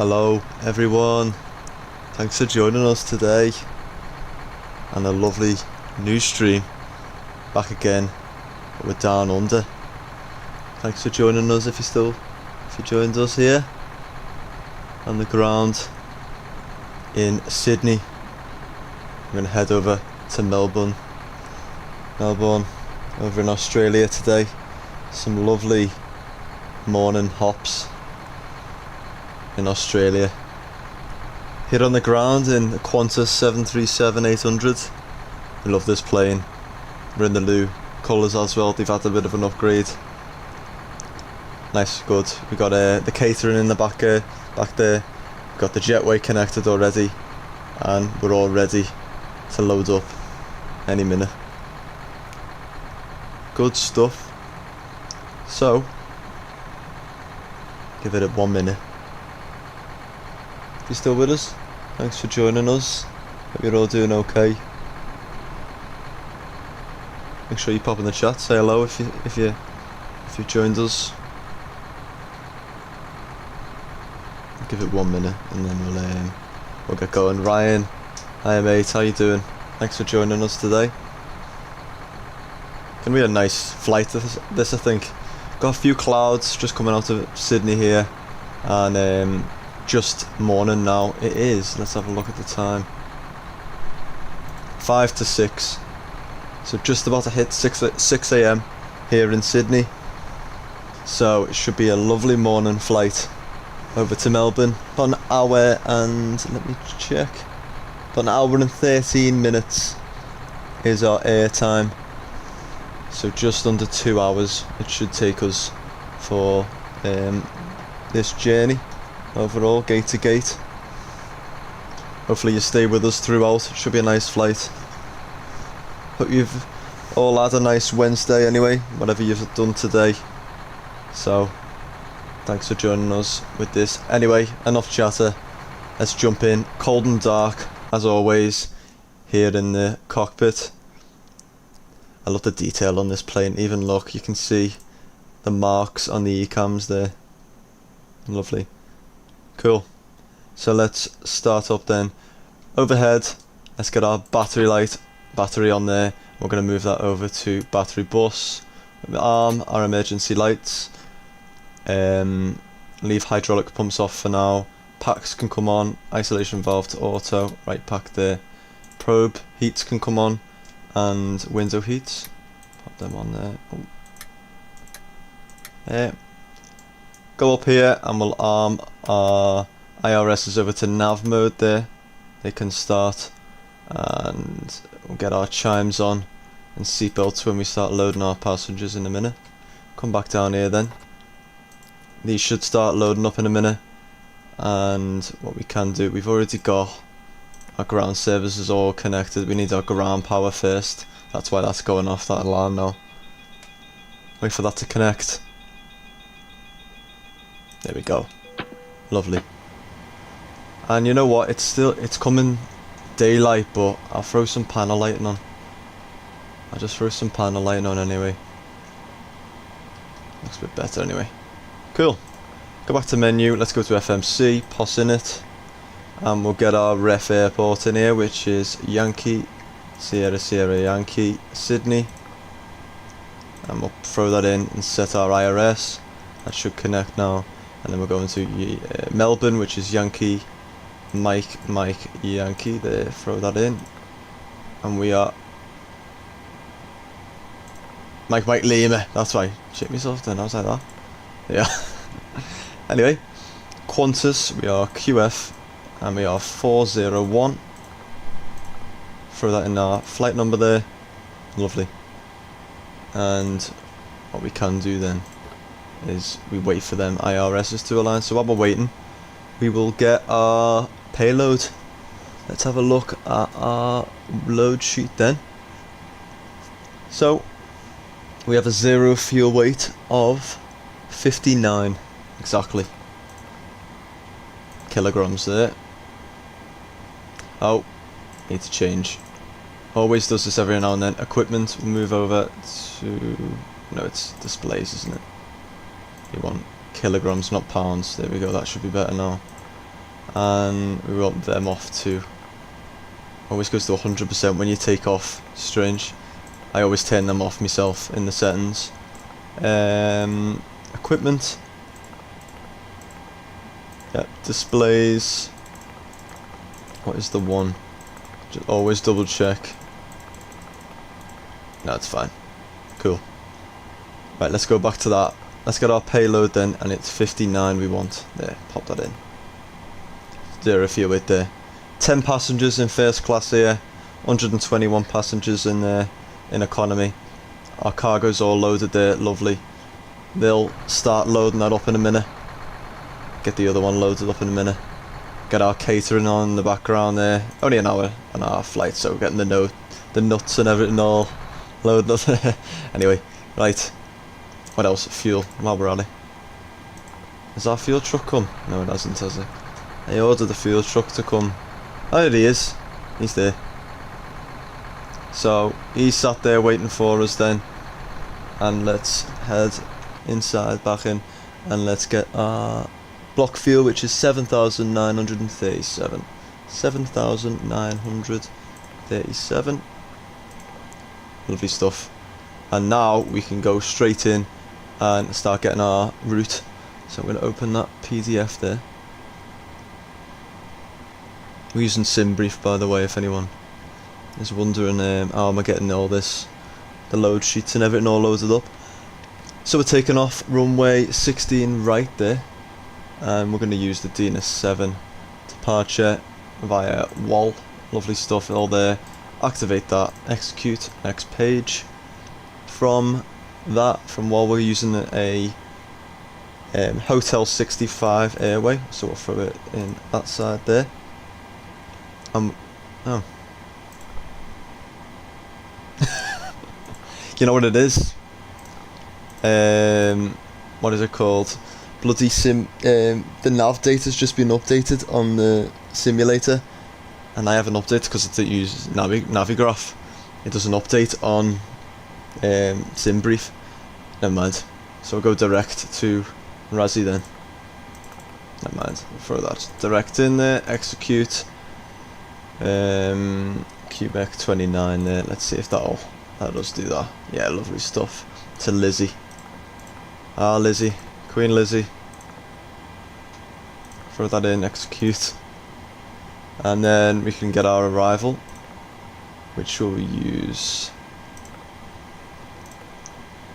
Hello everyone, thanks for joining us today and a lovely new stream back again, but we're down under. Thanks for joining us if you joined us here on the ground in Sydney. We're going to head over to Melbourne over in Australia today. Some lovely morning hops in Australia. Here on the ground in the QANTAS 737-800. We love this plane. We're in the Lou colours as well. They've had a bit of an upgrade. Nice, good. We got the catering in the back there. We've got the jetway connected already, and we're all ready to load up any minute. Good stuff. So, give it 1 minute. If you're still with us, thanks for joining us. Hope you're all doing okay. Make sure you pop in the chat, say hello if you joined us. Give it 1 minute and then we'll get going. Ryan, hi mate, how you doing? Thanks for joining us today. Gonna be a nice flight this I think. Got a few clouds just coming out of Sydney here, and just morning now. It is, let's have a look at the time, 5 to 6, so just about to hit 6 a.m. here in Sydney. So it should be a lovely morning flight over to Melbourne. About an hour and, let me check, about an hour and 13 minutes is our air time. So just under 2 hours it should take us for this journey overall, gate to gate. Hopefully you stay with us throughout. It should be a nice flight. Hope you've all had a nice Wednesday anyway, whatever you've done today. So thanks for joining us with this. Anyway, enough chatter, let's jump in. Cold and dark as always here in the cockpit. I love the detail on this plane. Even look, you can see the marks on the e-cams there. Lovely. Cool. So let's start up then. Overhead, let's get our battery on there. We're going to move that over to battery bus. Arm our emergency lights. Leave hydraulic pumps off for now. Packs can come on. Isolation valve to auto. Right pack there. Probe heats can come on, and window heats. Pop them on there. Oh. There. Go up here and we'll arm our IRSs over to nav mode there. They can start, and we'll get our chimes on and seatbelts when we start loading our passengers in a minute. Come back down here then. These should start loading up in a minute, and what we can do, we've already got our ground services all connected. We need our ground power first. That's why that's going off, that alarm now. Wait for that to connect. There we go. Lovely. And you know what, it's coming daylight, but I'll throw some panel lighting on. I'll just throw some panel lighting on anyway. Looks a bit better anyway. Cool. Go back to menu, let's go to FMC, pos in it, and we'll get our ref airport in here, which is Yankee Sierra Yankee Sydney, and we'll throw that in and set our IRS. That should connect now, and then we're going to Melbourne, which is Yankee Mike Yankee there. Throw that in, and we are Mike Lima. That's right. Shit myself then. I was like that. Yeah. Anyway, QANTAS, we are QF, and we are 401. Throw that in our flight number there. Lovely. And what we can do then is we wait for them IRSs to align. So while we're waiting, we will get our payload. Let's have a look at our load sheet then. So we have a 0 fuel weight of 59 exactly kilograms there. Oh, need to change. Always does this every now and then. Equipment, we'll move over to, no, it's displays, isn't it? You want kilograms, not pounds. There we go, that should be better now. and we want them off to, always goes to 100% when you take off. Strange. I always turn them off myself in the settings. Equipment. Yep, displays. What is the one? Just always double check. No, it's fine. Cool. Right, let's go back to that. Let's get our payload then, and it's 59 we want. There, pop that in. There, if you're with there. 10 passengers in first class here. 121 passengers in economy. Our cargo's all loaded there, lovely. They'll start loading that up in a minute. Get the other one loaded up in a minute. Get our catering on in the background there. Only an hour on our flight, so we're getting the nuts and everything all loaded up. Anyway, right. What else? Fuel. While we're at it. Has our fuel truck come? No, it hasn't, has it? I ordered the fuel truck to come. Oh, there he is. He's there. So, he's sat there waiting for us then. And let's head inside, back in. And let's get our block fuel, which is 7,937. 7,937. Lovely stuff. And now we can go straight in and start getting our route. So I'm going to open that PDF there. We're using SimBrief, by the way, if anyone is wondering how am I getting all this, the load sheets and everything all loaded up. So we're taking off runway 16 right there, and we're going to use the DNS7 departure via WAL. Lovely stuff all there. Activate that, execute, next page. From WAL we're using a Hotel 65 airway, so we'll throw it in that side there. Oh. You know what it is? What is it called? Bloody the nav data's just been updated on the simulator, and I haven't updated because it uses Navigraph. It doesn't update on SimBrief. Never mind. So we'll go direct to Razzie then. Never mind. We'll throw that direct in there. Execute. Quebec 29 there. Let's see if that does do that. Yeah, lovely stuff. To Lizzie. Lizzie. Queen Lizzie. Throw that in, execute. And then we can get our arrival, which will use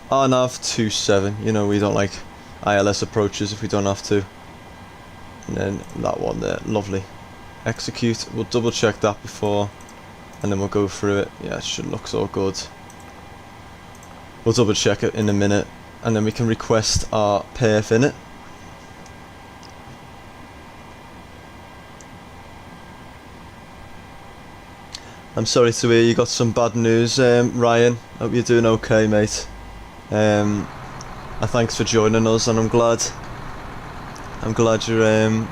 RNAV 27. You know, we don't like ILS approaches if we don't have to. And then that one there, lovely. Execute. We'll double check that before, and then we'll go through it. Yeah, it should look so good. We'll double check it in a minute, and then we can request our perf in it. I'm sorry to hear you got some bad news, Ryan. Hope you're doing okay, mate. Thanks for joining us, and I'm glad you're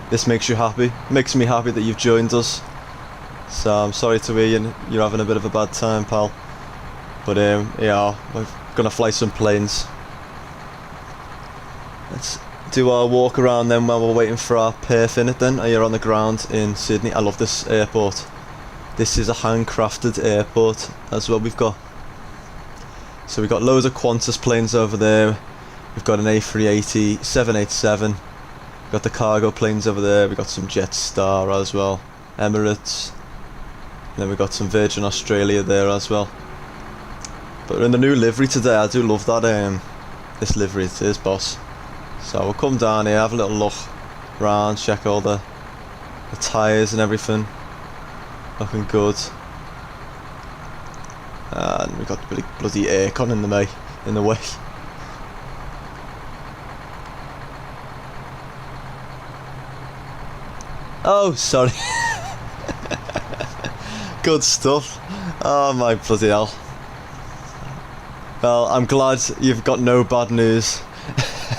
this makes you happy. It makes me happy that you've joined us. So I'm sorry to hear you're having a bit of a bad time, pal. But yeah, we're gonna fly some planes. Let's do our walk around then while we're waiting for our perf in it then. You're on the ground in Sydney. I love this airport. This is a handcrafted airport as well we've got. So we've got loads of Qantas planes over there. We've got an A380, 787. We've got the cargo planes over there. We've got some Jetstar as well. Emirates. And then we've got some Virgin Australia there as well. But we're in the new livery today. I do love that this livery. It is, boss. So we'll come down here, have a little look around, check all the tyres and everything. Looking good. And we've got the bloody aircon in the way. Oh, sorry. Good stuff. Oh my bloody hell. Well, I'm glad you've got no bad news.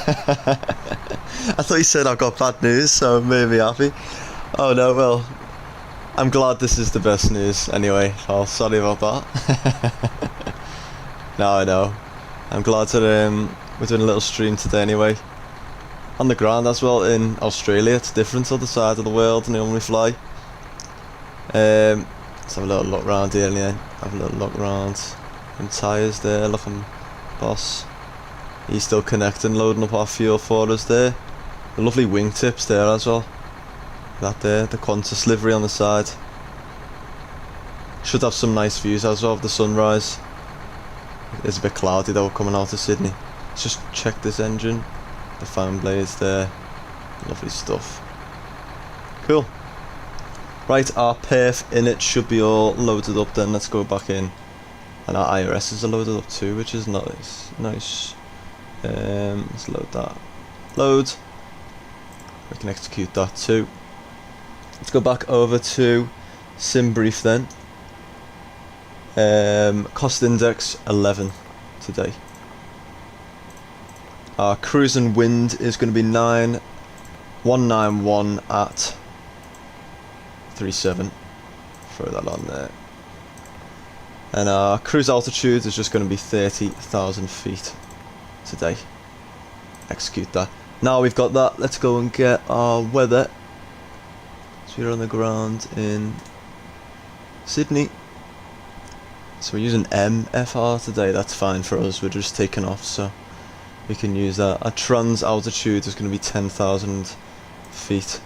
I thought you said I've got bad news, so it made me happy. Oh no, well, I'm glad this is the best news anyway. Oh, sorry about that. No, I know. I'm glad that we're doing a little stream today anyway. on the ground as well in Australia. It's different, other side of the world than they normally fly. Let's have a little look around here, and have a little look around. Them tyres there, looking boss. He's still connecting, loading up our fuel for us there. The lovely wingtips there as well. That there, the QANTAS livery on the side. Should have some nice views as well of the sunrise. It's a bit cloudy though coming out of Sydney. Let's just check this engine. The fan blades there. Lovely stuff. Cool. Right, our perf in it should be all loaded up then. Let's go back in. And our IRSs are loaded up too, which is nice. Nice. Let's load that. Load. We can execute that too. Let's go back over to sim brief then. Cost index 11 today. Our cruising wind is going to be 191 at 37. Throw that on there. And our cruise altitude is just going to be 30,000 feet today. Execute that. Now we've got that, let's go and get our weather. So we're on the ground in Sydney. So we're using MFR today, that's fine for us, we're just taking off, so we can use that. Our trans altitude is going to be 10,000 feet.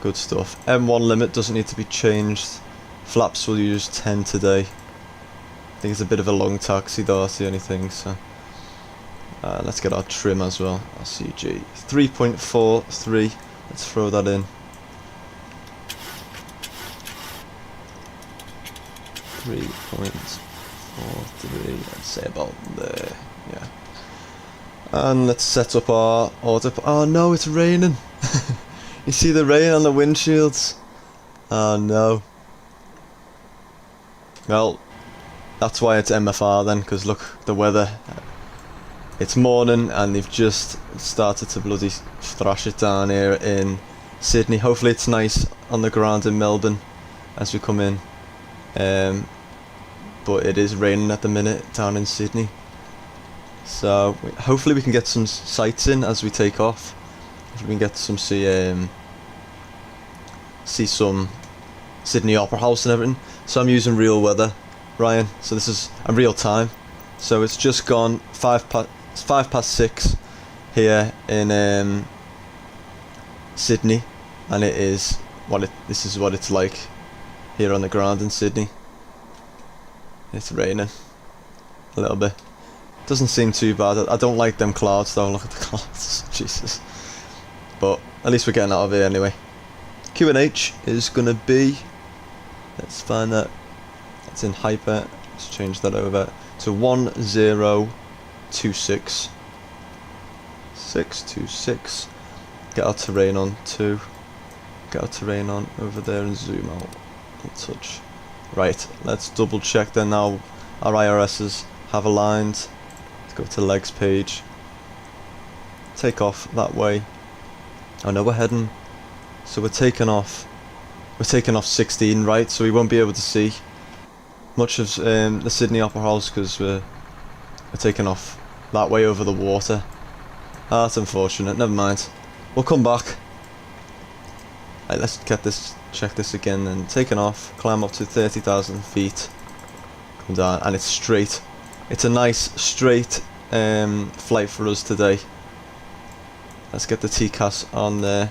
Good stuff. M1 limit doesn't need to be changed. Flaps will use 10 today. I think it's a bit of a long taxi though, that's the only thing, so. Let's get our trim as well, our CG. 3.43, let's throw that in. 3.43, let's say about there, yeah. And let's set up our auto. Oh no, it's raining. You see the rain on the windshields? Oh no. Well, that's why it's MFR then, because look, the weather. It's morning and they've just started to bloody thrash it down here in Sydney. Hopefully it's nice on the ground in Melbourne as we come in. But it is raining at the minute down in Sydney. So hopefully we can get some sights in as we take off. Hopefully we can get some see some Sydney Opera House and everything. So I'm using real weather, Ryan. So this is a real time. So it's just gone 6:05 here in Sydney, and it is this is what it's like here on the ground in Sydney. It's raining a little bit. Doesn't seem too bad. I don't like them clouds though. Look at the clouds. Jesus. But at least we're getting out of here anyway. QNH is gonna be, let's find that. It's in hyper. Let's change that over to 1026 626. Get our terrain on too. Get our terrain on over there and zoom out a touch. Right, let's double check then now our IRSs have aligned. Let's go to legs page. Take off that way. Oh no, we're heading. So we're taking off 16, right? So we won't be able to see much of the Sydney Opera House because we're taking off that way over the water. Ah, that's unfortunate. Never mind. We'll come back. Right, let's get this. Check this again. And taking off. Climb up to 30,000 feet. Come down, and it's straight. It's a nice straight flight for us today. Let's get the TCAS on there.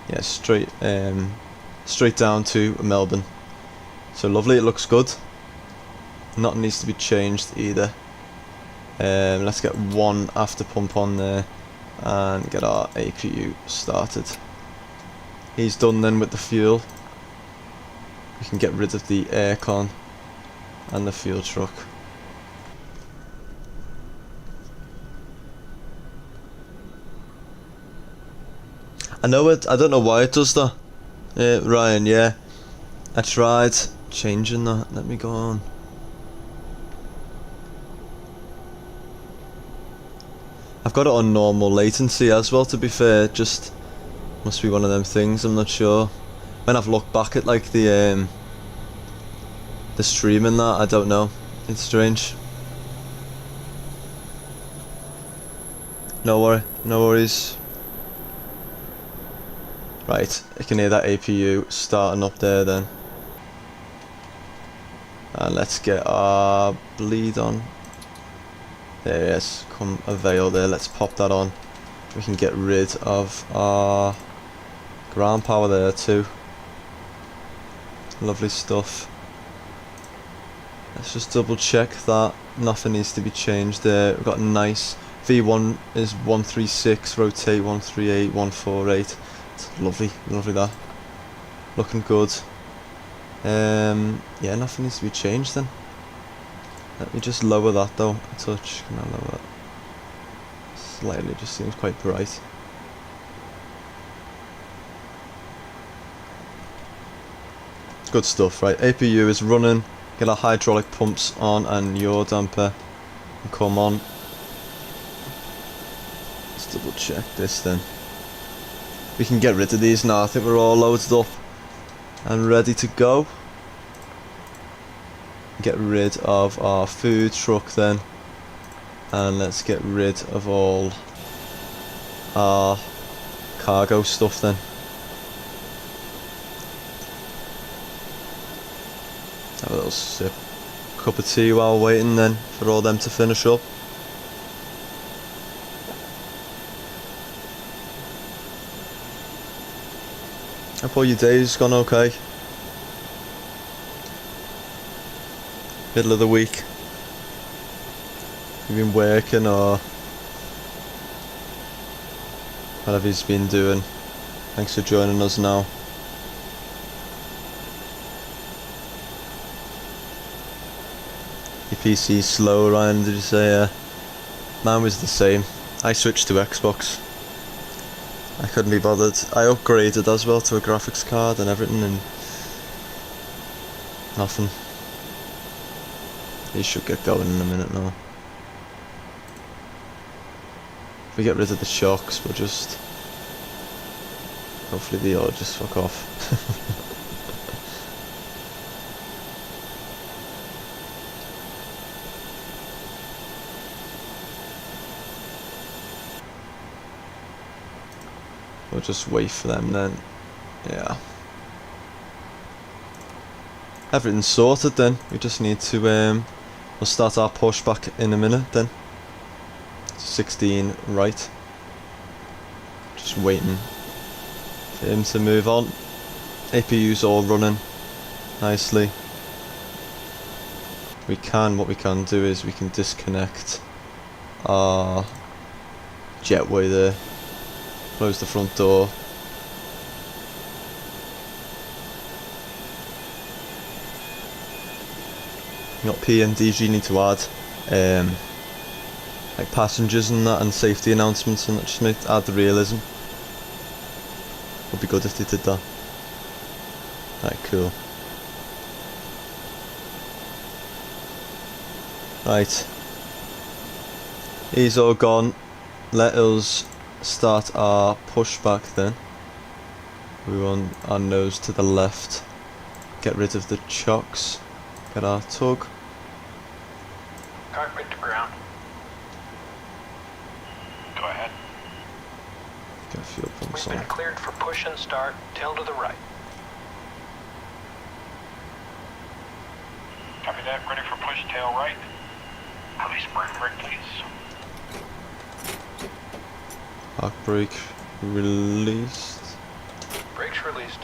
Yeah, straight down to Melbourne. So lovely, it looks good. Nothing needs to be changed either. Let's get one after pump on there and get our APU started. He's done then with the fuel. We can get rid of the aircon and the fuel truck. I know it. I don't know why it does that. Ryan, yeah. I tried changing that. Let me go on. I've got it on normal latency as well, to be fair. Just must be one of them things, I'm not sure. When I've looked back at like the stream and that, I don't know. It's strange. No worries. Right, I can hear that APU starting up there then. And let's get our bleed on. There it is, come avail there, let's pop that on. We can get rid of our ground power there too. Lovely stuff. Let's just double check that nothing needs to be changed there. We've got a nice V1 is 136, rotate 138, 148. It's lovely that. Looking good. Yeah, nothing needs to be changed then. Let me just lower that though a touch. Can I lower that? Slightly, just seems quite bright. Good stuff, right? APU is running. Get our hydraulic pumps on and yaw damper. And come on. Let's double check this then. We can get rid of these now. I think we're all loaded up and ready to go. Get rid of our food truck then. And let's get rid of all our cargo stuff then. Have a little sip, cup of tea while waiting then for all them to finish up. Hope all your day's gone okay. Middle of the week. You've been working or whatever you've been doing. Thanks for joining us now. Your PC's slow, Ryan, did you say? Mine was the same. I switched to Xbox. I couldn't be bothered. I upgraded as well to a graphics card and everything and nothing. He should get going in a minute now. If we get rid of the shocks, we'll just... hopefully they all just fuck off. We'll just wait for them then. Yeah. Everything's sorted then. We just need to we'll start our pushback in a minute then. 16 right. Just waiting for him to move on. APU's all running nicely. What we can do is we can disconnect our jetway there. Close the front door. You got PMDG need to add like passengers and that and safety announcements and that, just add the realism. Would be good if they did that. Right, cool. Right. He's all gone. Let us start our pushback then. We want our nose to the left. Get rid of the chocks. Get our tug. Cockpit to ground. Go ahead. Get fuel pumps We've on. been cleared for push and start. Tail to the right. Copy that. Ready for push, tail right. Release brake, please. Park brake released. Brakes released.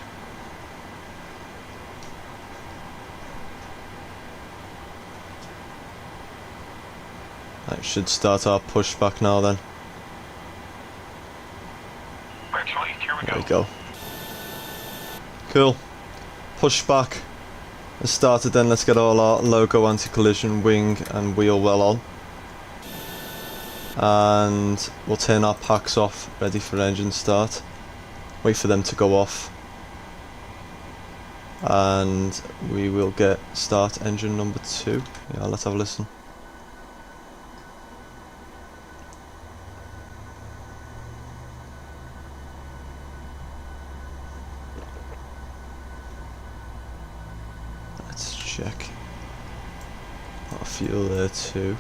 That should start our pushback now then. Brakes released. Here we There go. we go. Cool. Pushback has started then. Let's get all our logo, anti-collision, wing and wheel well on. And we'll turn our packs off, ready for engine start. Wait for them to go off. And we will get start engine number 2. Yeah, let's have a listen. Let's check. Got fuel there too.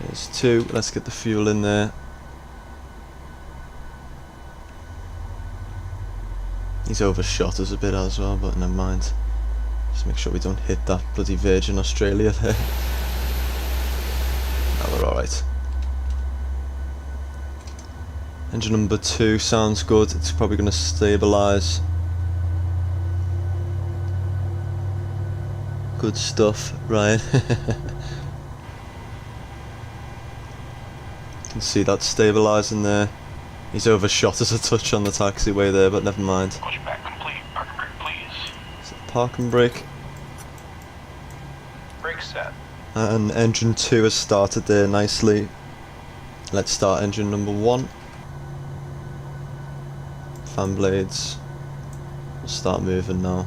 There's 2. Let's get the fuel in there. He's overshot us a bit as well, but never mind. Just make sure we don't hit that bloody Virgin Australia there. No, we're alright. Engine number 2 sounds good. It's probably going to stabilise. Good stuff, Ryan. You can see that stabilising there. He's overshot us a touch on the taxiway there, but never mind. Pushback complete. Parking brake, please. So parking brake. Brake set. And engine 2 has started there nicely. Let's start engine number 1. Fan blades. We'll start moving now.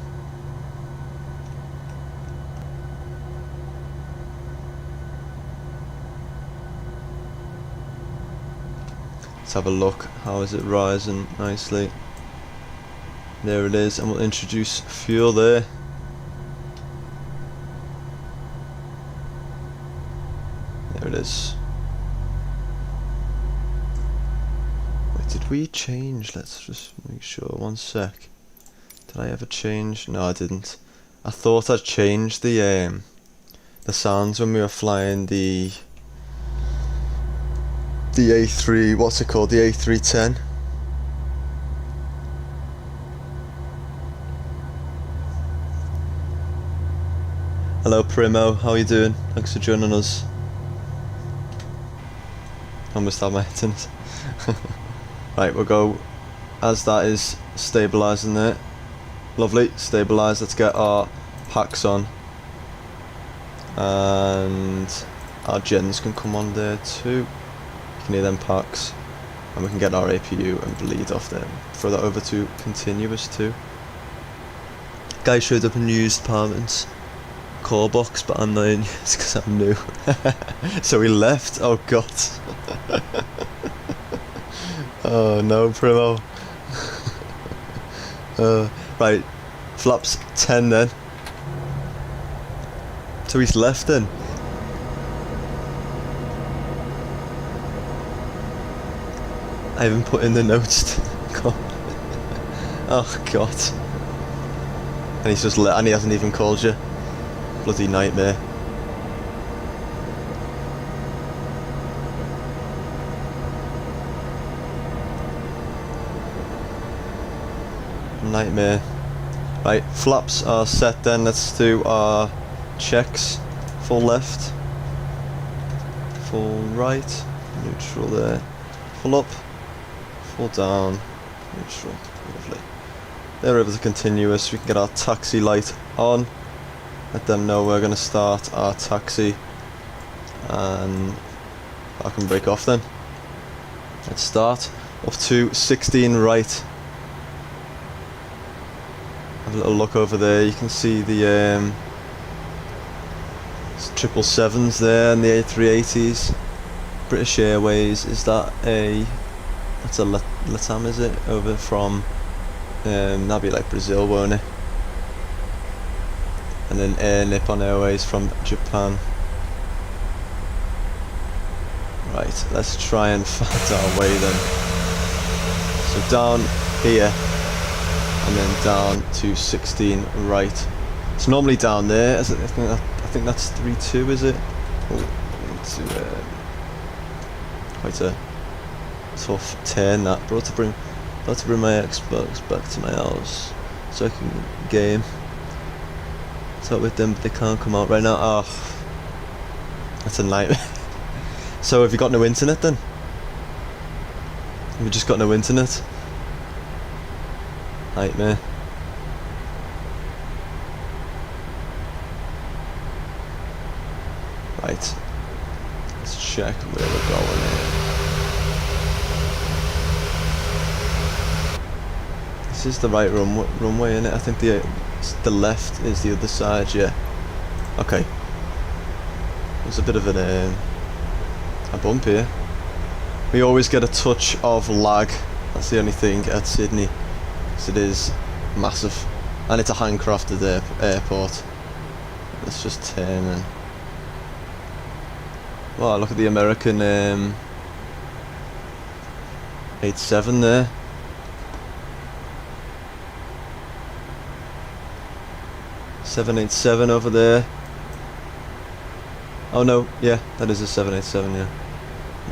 Let's have a look. How is it rising nicely? There it is, and we'll introduce fuel there. There it is. Wait, did we change? Let's just make sure. 1 sec. Did I ever change? No, I didn't. I thought I'd changed the sounds when we were flying the A3, what's it called? The A310. Hello Primo, how are you doing? Thanks for joining us. Almost had my head in it. Right, we'll go as that is stabilising there. Lovely, stabilised. Let's get our packs on. And our gens can come on there too. You can hear them packs. And we can get our APU and bleed off them. Throw that over to continuous too. Guy showed up in used apartments call box, but I'm not in yet because I'm new. So he left. Oh god. Oh no, Primo. Right, flaps 10 then. So he's left then. I haven't put in the notes. Oh god. And he's just and he hasn't even called you. Bloody nightmare. Nightmare. Right, flaps are set then. Let's do our checks. Full left, full right, neutral there, full up, full down, neutral. Lovely. They're over to continuous. We can get our taxi light on. Let them know we're going to start our taxi, and I can break off then. Let's start up to 16 right. Have a little look over there. You can see the 777s there and the A380s. British Airways. Is that a? That's a Latam, is it? Over from that'd be like Brazil, won't it? And then Air Nippon Airways from Japan. Right, let's try and find our way then. So down here, and then down to 16 right. It's normally down there. I think that's 3-2, is it? Oh, it's quite a tough turn that. But to bring my Xbox back to my house so I can game. Talk with them, but they can't come out right now. Oh, that's a nightmare. So have you got no internet then? Have you just got no internet? Nightmare. Right. Let's check where we're going here. This is the right runway, isn't it? I think the left is the other side, yeah. Okay. There's a bit of a bump here. We always get a touch of lag. That's the only thing at Sydney. So it is massive. And it's a handcrafted airport. Let's just turn and Wow, look at the American 87 there. .787 over there. Oh no, yeah, that is a 787, yeah.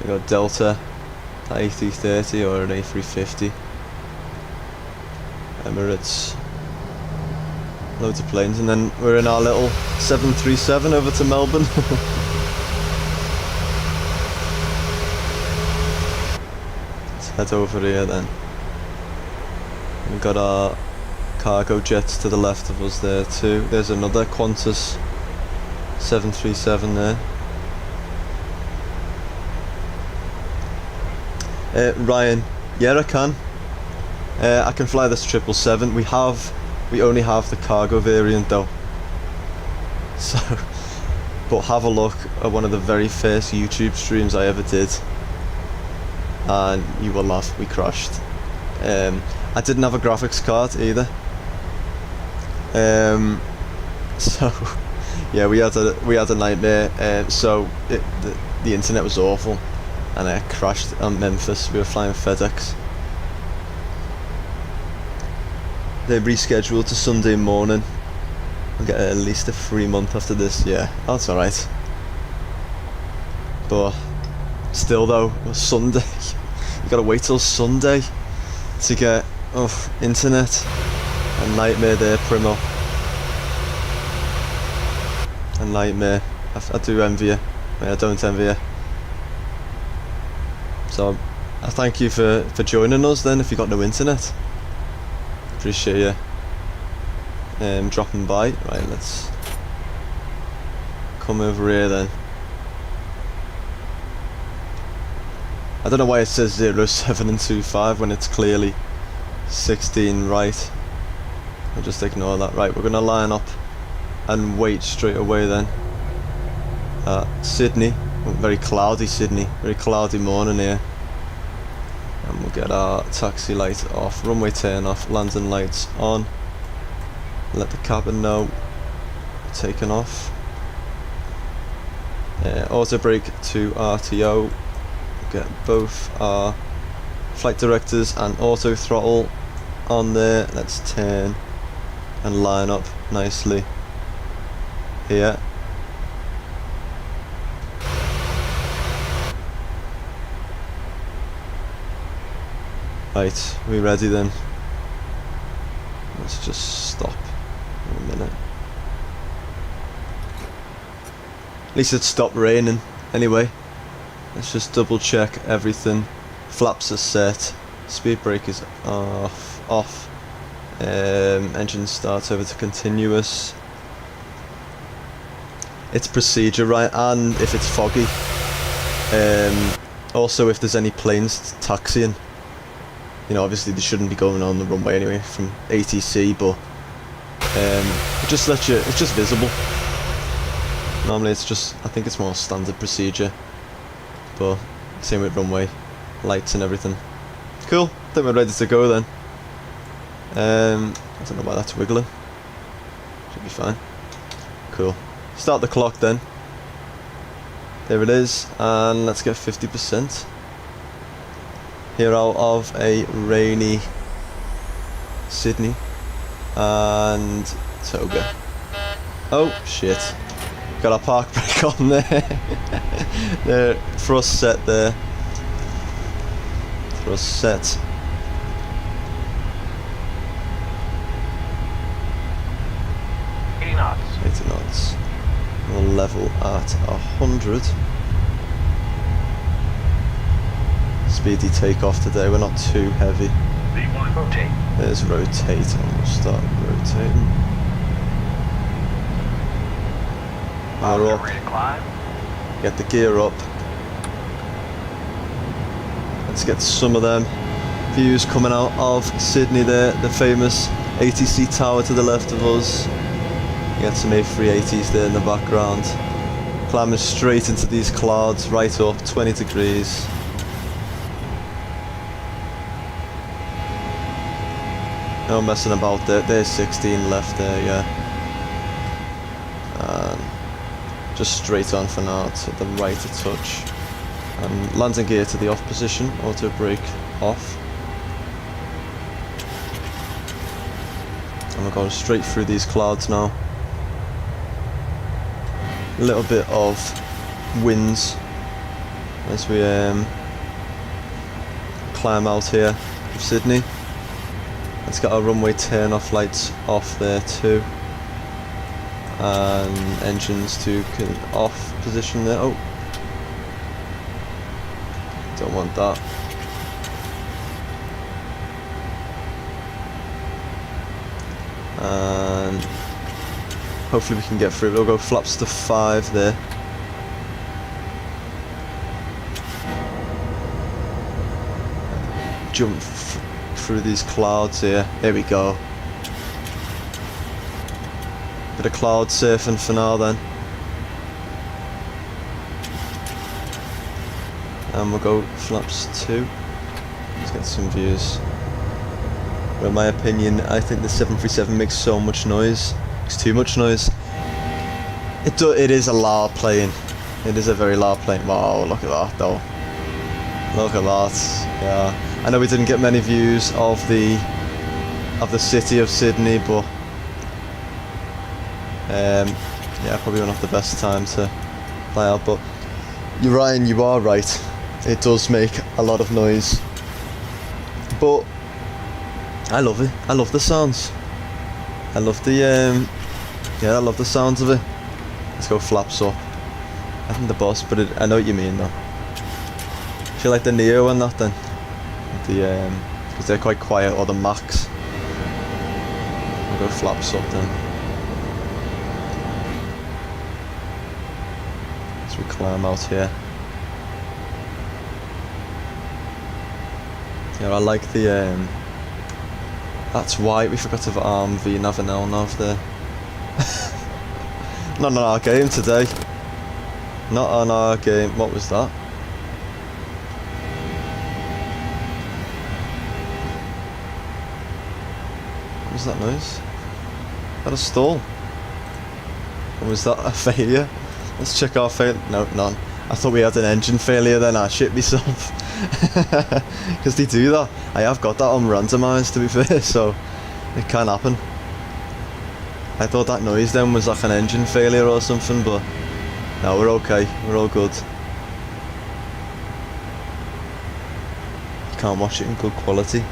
We got Delta, an A330 or an A350. Emirates. Loads of planes, and then we're in our little 737 over to Melbourne. Let's head over here then. We've got our cargo jets to the left of us there too. There's another QANTAS 737 there. Ryan, yeah, I can. I can fly this 777. We only have the cargo variant though. So, but have a look at one of the very first YouTube streams I ever did, and you will laugh. We crashed. I didn't have a graphics card either. So yeah, we had a nightmare. So the internet was awful, and I crashed on Memphis. We were flying FedEx. They rescheduled to Sunday morning. I'll get at least a free month after this. Yeah, that's alright. But still though, it was Sunday. You gotta wait till Sunday to get internet. A nightmare there, Primo. A nightmare. I do envy you. I don't envy you. So I thank you for joining us then if you got no internet. Appreciate you dropping by. Right, let's come over here then. I don't know why it says 07 and 25 when it's clearly 16 right. I'll just ignore that. Right, we're gonna line up and wait straight away then. Sydney, very cloudy Sydney, very cloudy morning here. And we'll get our taxi light off, runway turn off, landing lights on. Let the cabin know we're taking off. Auto brake to RTO. Get both our flight directors and auto throttle on there. Let's turn and line up nicely here. Right, we ready then? Let's just stop in a minute. At least it stopped raining anyway. Let's just double check everything. Flaps are set, speed brake is off. Engine starts over to continuous. It's procedure, right? And if it's foggy. Also if there's any planes taxiing. You know, obviously they shouldn't be going on the runway anyway from ATC, but it just lets you, it's just visible. Normally it's just, I think it's more standard procedure, but same with runway lights and everything. Cool, I think we're ready to go then. I don't know why that's wiggling. Should be fine. Cool. Start the clock then. There it is, and let's get 50%. Here out of a rainy Sydney and Toga. Oh shit. Got our park brake on there. The thrust set there. Thrust set. knots. 80 knots. We'll level at 100. Speedy takeoff today, we're not too heavy. V1 rotate. There's rotate, and we'll start rotating. We're up. Ready to climb. Get the gear up. Let's get some of them views coming out of Sydney there, the famous ATC tower to the left of us. Get some A380s there in the background. Climbing straight into these clouds, right up, 20 degrees. No messing about there, there's 16 left there, yeah. And just straight on for now, to the right a touch. And landing gear to the off position, auto brake off. And we're going straight through these clouds now. A little bit of winds as we climb out here of Sydney. Let's get our runway turn off lights off there too. And engines to off position there. Oh, don't want that. And hopefully we can get through. We'll go flaps to 5 there. Jump through these clouds here. There we go. Bit of cloud surfing for now then. And we'll go flaps 2. Let's get some views. Well, in my opinion, I think the 737 makes so much noise. It's too much noise. It is a loud plane. It is a very loud plane. Wow, look at that though. Look at that. Yeah. I know we didn't get many views of the city of Sydney, but yeah, probably not the best time to fly out. But you're Ryan, you are right. It does make a lot of noise, but I love it. I love the sounds. I love the yeah, I love the sounds of it. Let's go flaps up. I think the boss, but I know what you mean though. I feel like the Neo and that then. The because they're quite quiet, or the Max. I'll go flaps up then. As we climb out here. Yeah, I like the that's white. We forgot to have VNav and LNav there. Not on our game today. Not on our game. What was that? What was that noise? Was that a stall? Or was that a failure? Let's check our fail. No, none. I thought we had an engine failure then. I shit myself. Because they do that. I have got that on randomised, to be fair, so it can happen. I thought that noise then was like an engine failure or something, but no, we're okay. We're all good. Can't watch it in good quality.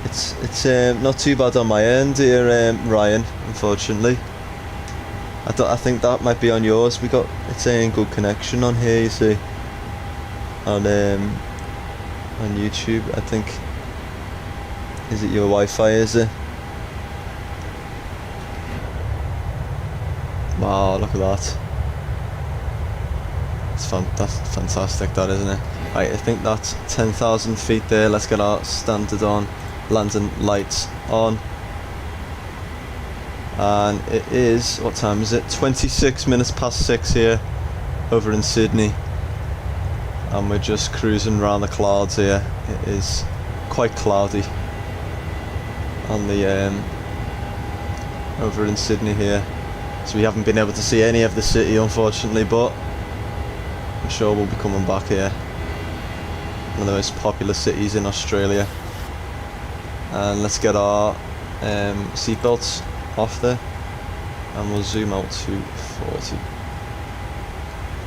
It's not too bad on my end here, Ryan. Unfortunately, I think that might be on yours. It's saying good connection on here. You see, on YouTube. I think. Is it your Wi-Fi? Is it? Wow! Look at that. That's fantastic. That, isn't it? Right, I think that's 10,000 feet there. Let's get our standard on. Landing lights on, and it is, what time is it? 26 minutes past 6 here over in Sydney, and we're just cruising around the clouds here. It is quite cloudy on the over in Sydney here, so we haven't been able to see any of the city unfortunately, but I'm sure we'll be coming back here. One of the most popular cities in Australia. And let's get our seatbelts off there, and we'll zoom out to 40.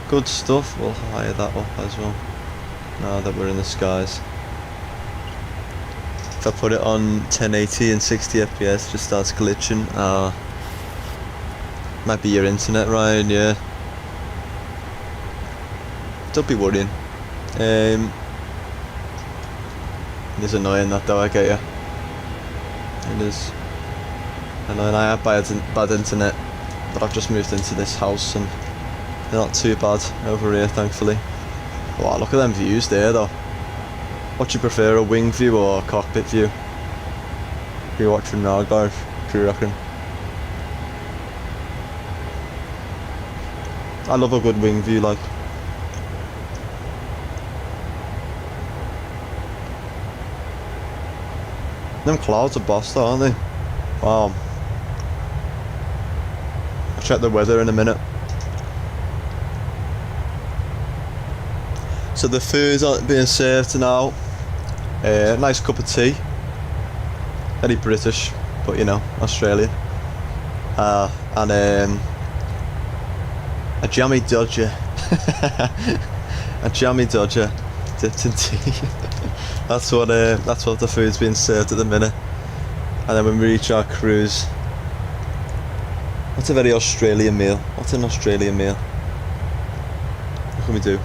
Good stuff. We'll higher that up as well now that we're in the skies. If I put it on 1080 and 60 FPS, just starts glitching. Might be your internet, Ryan. Yeah, don't be worrying. It is annoying that though, I get you. It is. I know, and I have bad internet, but I've just moved into this house and they're not too bad over here, thankfully. Wow, look at them views there though. What do you prefer, a wing view or a cockpit view? If you're watching now, guys, what do you reckon? I love a good wing view, like. Them clouds are boss though, aren't they? Wow. check the weather in a minute. So the food's being served now. Nice cup of tea. Very British, but you know, Australian. And a jammy dodger. A jammy dodger dipped in tea. That's what the food's being served at the minute. And then when we reach our cruise, what's a very Australian meal? What's an Australian meal? What can we do?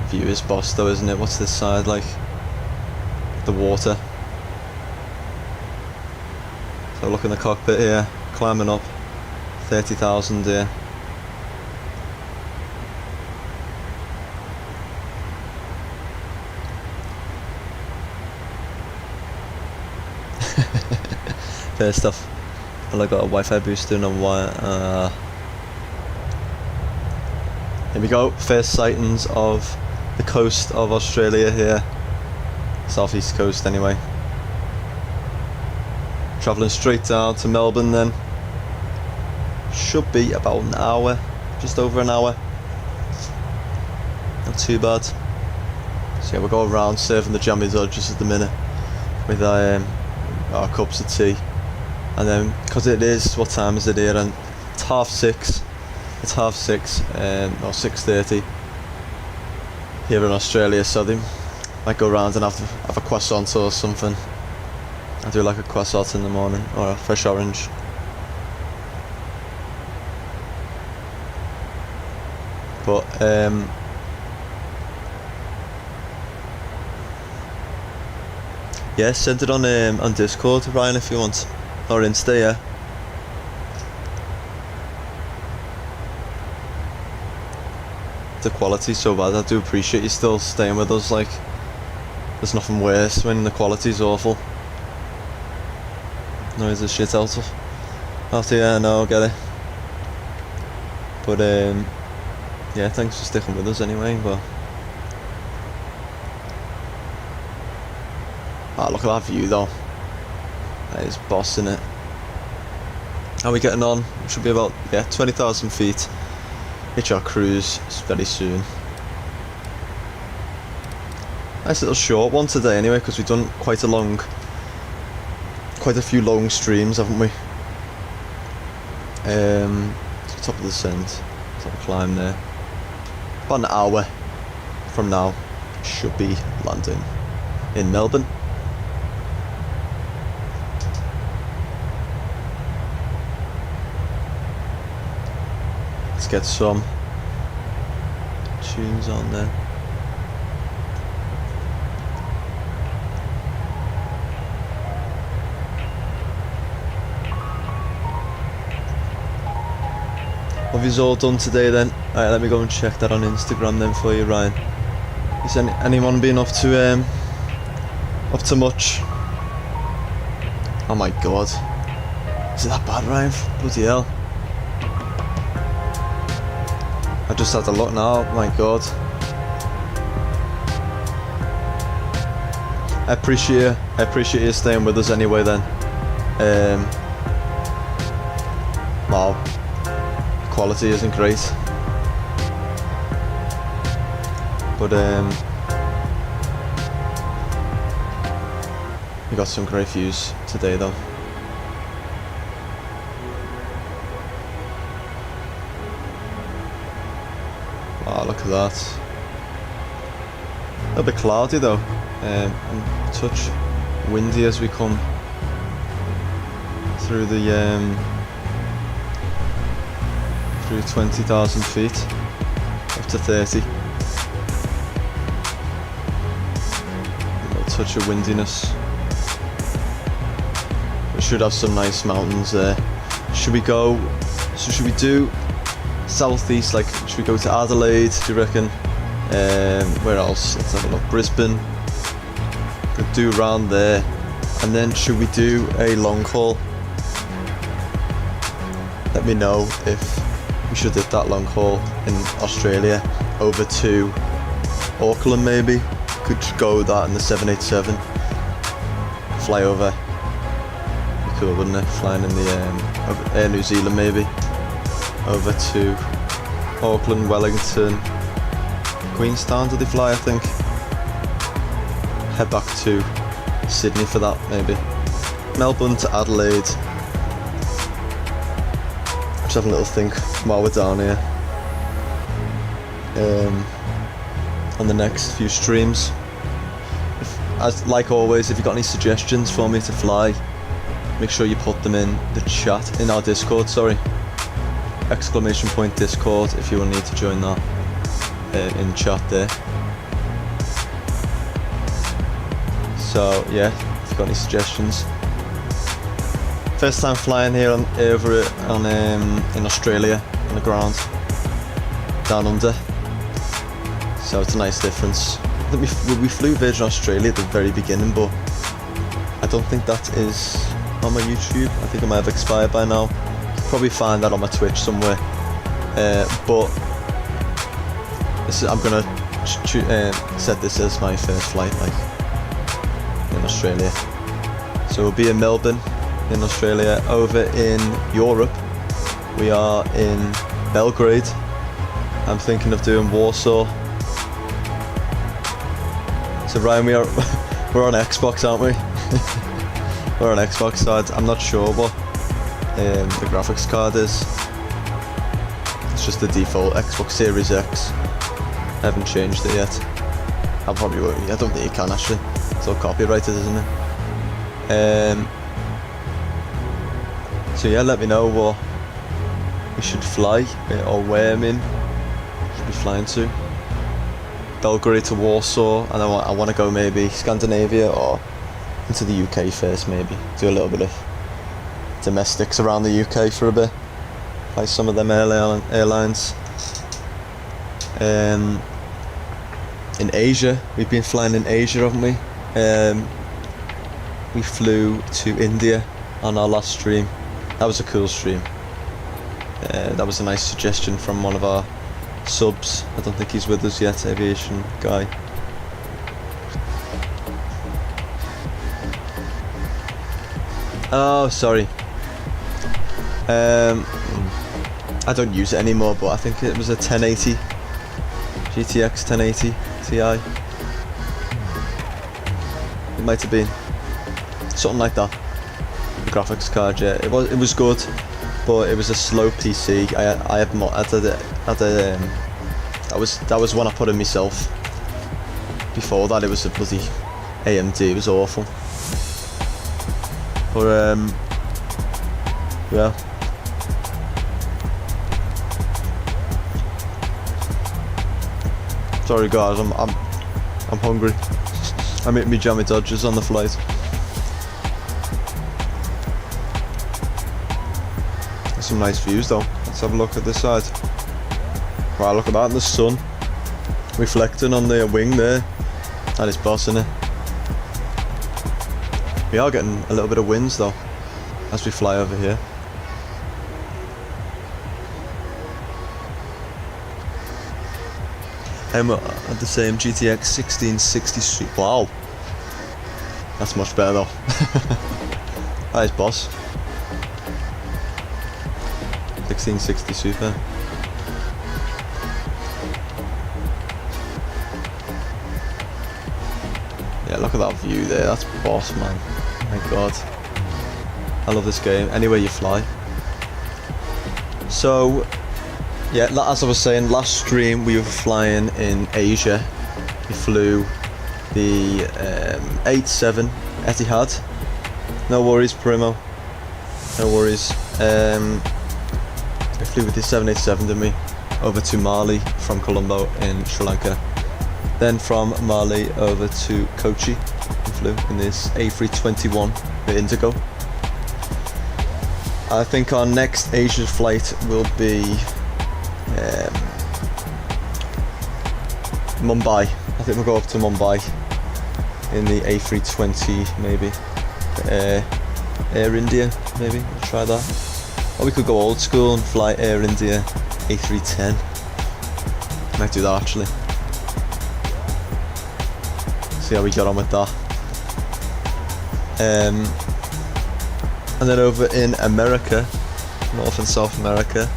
View is boss though, isn't it? What's this side like? The water. So look in the cockpit here, climbing up. 30,000 here. First off, well, I got a Wi-Fi booster and a wire. Here we go. First sightings of the coast of Australia here. Southeast coast anyway. Travelling straight down to Melbourne then. Should be about an hour, just over an hour. Not too bad. So yeah, we'll go around serving the jammy dodgers at the minute with our cups of tea. And then, because it is, what time is it here? And it's 6:30. It's 6:30 or 6:30 here in Australia. So they might go around and have a croissant or something. I do like a croissant in the morning, or a fresh orange. But yeah, send it on Discord, Ryan, if you want, or Insta, yeah. The quality's so bad. I do appreciate you still staying with us. Like, there's nothing worse when the quality's awful. Noise the shit out of. After, yeah, no, I get it. But yeah, thanks for sticking with us anyway. But look at that view though. That is boss, innit? How are we getting on? Should be about 20,000 feet. Hit our cruise very soon. Nice little short one today anyway, because we've done quite a few long streams, haven't we? To the top of the descent, top of climb there. About an hour from now, should be landing in Melbourne. Let's get some tunes on there. What have you all done today then? Alright, let me go and check that on Instagram then for you, Ryan. Is anyone been up to much? Oh my god. Is it that bad, Ryan? Bloody hell. I just had to look now, my god. I appreciate you staying with us anyway then. Wow. Quality isn't great. But we got some great views today though. Wow, look at that. A little bit cloudy though, and a touch windy as we come through the through 20,000 feet up to 30. A little touch of windiness. We should have some nice mountains there. Should we go? So should we do southeast? Like, should we go to Adelaide? Do you reckon? Where else? Let's have a look. Brisbane. Could do around there, and then should we do a long haul? Let me know if we should do that long haul in Australia over to Auckland maybe. Could go that in the 787. fly over. Be cool, wouldn't it? Flying in the Air New Zealand maybe. Over to Auckland, Wellington, Queenstown did they fly, I think. Head back to Sydney for that maybe. Melbourne to Adelaide. Just have a little think while we're down here. On the next few streams. As like always, if you've got any suggestions for me to fly, make sure you put them in the chat, in our Discord, sorry. ! Discord if you will need to join that in chat there. So yeah, if you've got any suggestions. First time flying here in Australia on the ground, down under. So it's a nice difference. I think we flew Virgin Australia at the very beginning, but I don't think that is on my YouTube. I think it might have expired by now. Probably find that on my Twitch somewhere. But I'm gonna set this as my first flight, like in Australia. So we'll be in Melbourne, in Australia. Over in Europe, we are in Belgrade. I'm thinking of doing Warsaw. So Ryan, we're on Xbox, aren't we? We're on Xbox, so I'm not sure what the graphics card is. It's just the default Xbox Series X. I haven't changed it yet. I probably won't. I don't think you can actually. It's all copyrighted, isn't it? So yeah, let me know what we should fly or where should be flying to. Belgrade to Warsaw, and I want to go maybe Scandinavia or into the UK first, maybe do a little bit of domestics around the UK for a bit, like some of them airlines. In Asia, we've been flying in Asia, haven't we? We flew to India on our last stream. That was a cool stream. That was a nice suggestion from one of our subs. I don't think he's with us yet, aviation guy. Oh, sorry. I don't use it anymore, but I think it was a 1080 GTX 1080 Ti. It might have been something like that. The graphics card, yeah. It was good, but it was a slow PC. That was one I put in myself. Before that, it was a bloody AMD. It was awful. But yeah. Sorry guys, I'm hungry. I'm eating me jammy dodgers on the flight. There's some nice views though. Let's have a look at this side. Wow, look at that in the sun. Reflecting on the wing there. That is boss, isn't it? We are getting a little bit of winds though, as we fly over here. I'm at the same GTX 1660 wow. That's much better though. That is boss. 1660 Super. Yeah, look at that view there. That's boss, man. My god. I love this game. Anywhere you fly. So, yeah, as I was saying, last stream we were flying in Asia. We flew the 87 Etihad. No worries, Primo. No worries. We flew with the 787, didn't we? Over to Mali from Colombo in Sri Lanka. Then from Mali over to Kochi. We flew in this A321 the Indigo. I think our next Asia flight will be Mumbai. I think we'll go up to Mumbai in the A320 maybe. Air India maybe, we'll try that. Or we could go old school and fly Air India A310. Might do that actually. See how we got on with that. And then over in America, North and South America,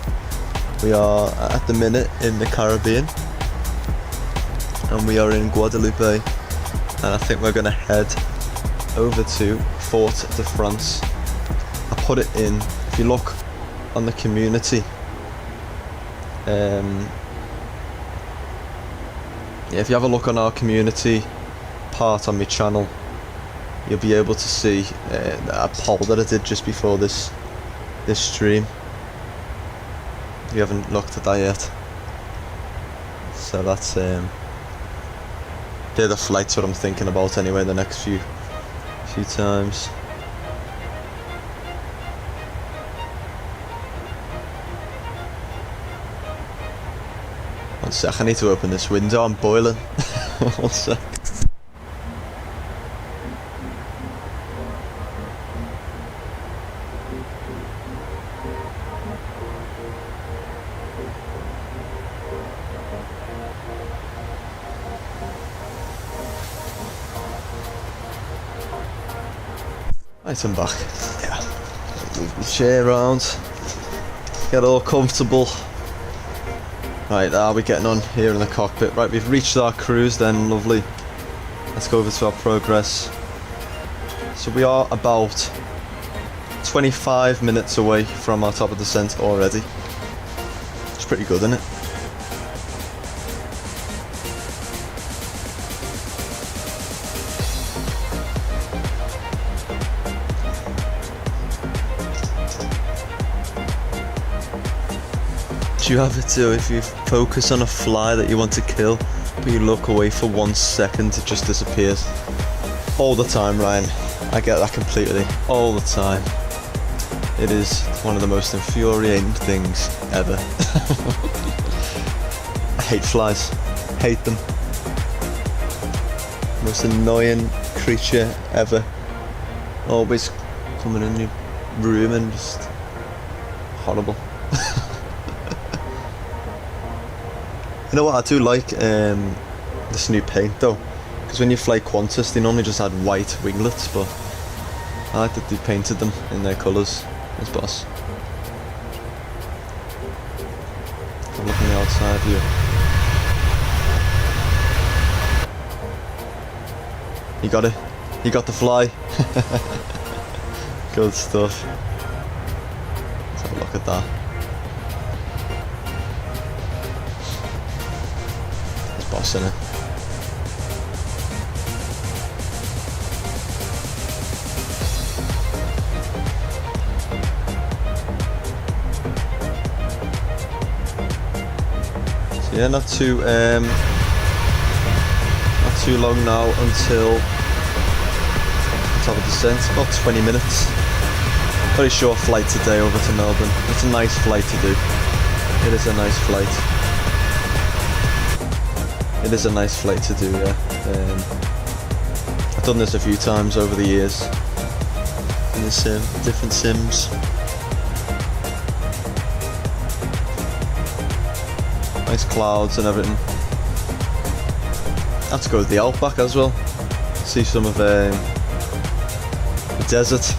we are at the minute in the Caribbean, and we are in Guadeloupe, and I think we're going to head over to Fort de France. I put it in, if you look on the community, if you have a look on our community part on my channel, you'll be able to see a poll that I did just before this stream. If you haven't looked at that yet, so that's they're the flights that I'm thinking about anyway the next few times. One sec, I need to open this window, I'm boiling. One sec. Right, I'm back. Yeah. Move the chair around. Get all comfortable. Right, how are we getting on here in the cockpit? Right, we've reached our cruise then, lovely. Let's go over to our progress. So we are about 25 minutes away from our top of descent already. It's pretty good, isn't it? Do you have it too, if you focus on a fly that you want to kill, but you look away for 1 second, it just disappears? All the time, Ryan. I get that completely. All the time. It is one of the most infuriating things ever. I hate flies. Hate them. Most annoying creature ever. Always coming in your room and just horrible. You know what, I do like this new paint though, because when you fly Qantas they normally just had white winglets, but I like that they painted them in their colours. It's boss. I'm looking outside view. You got it? You got the fly? Good stuff. Let's have a look at that. Boss in it. So yeah, not too long now until top of descent. About 20 minutes. Very short flight today over to Melbourne. It's a nice flight to do. It is a nice flight. It is a nice flight to do, yeah. I've done this a few times over the years in the sim, different sims. Nice clouds and everything. I have to go to the outback as well. See some of the desert.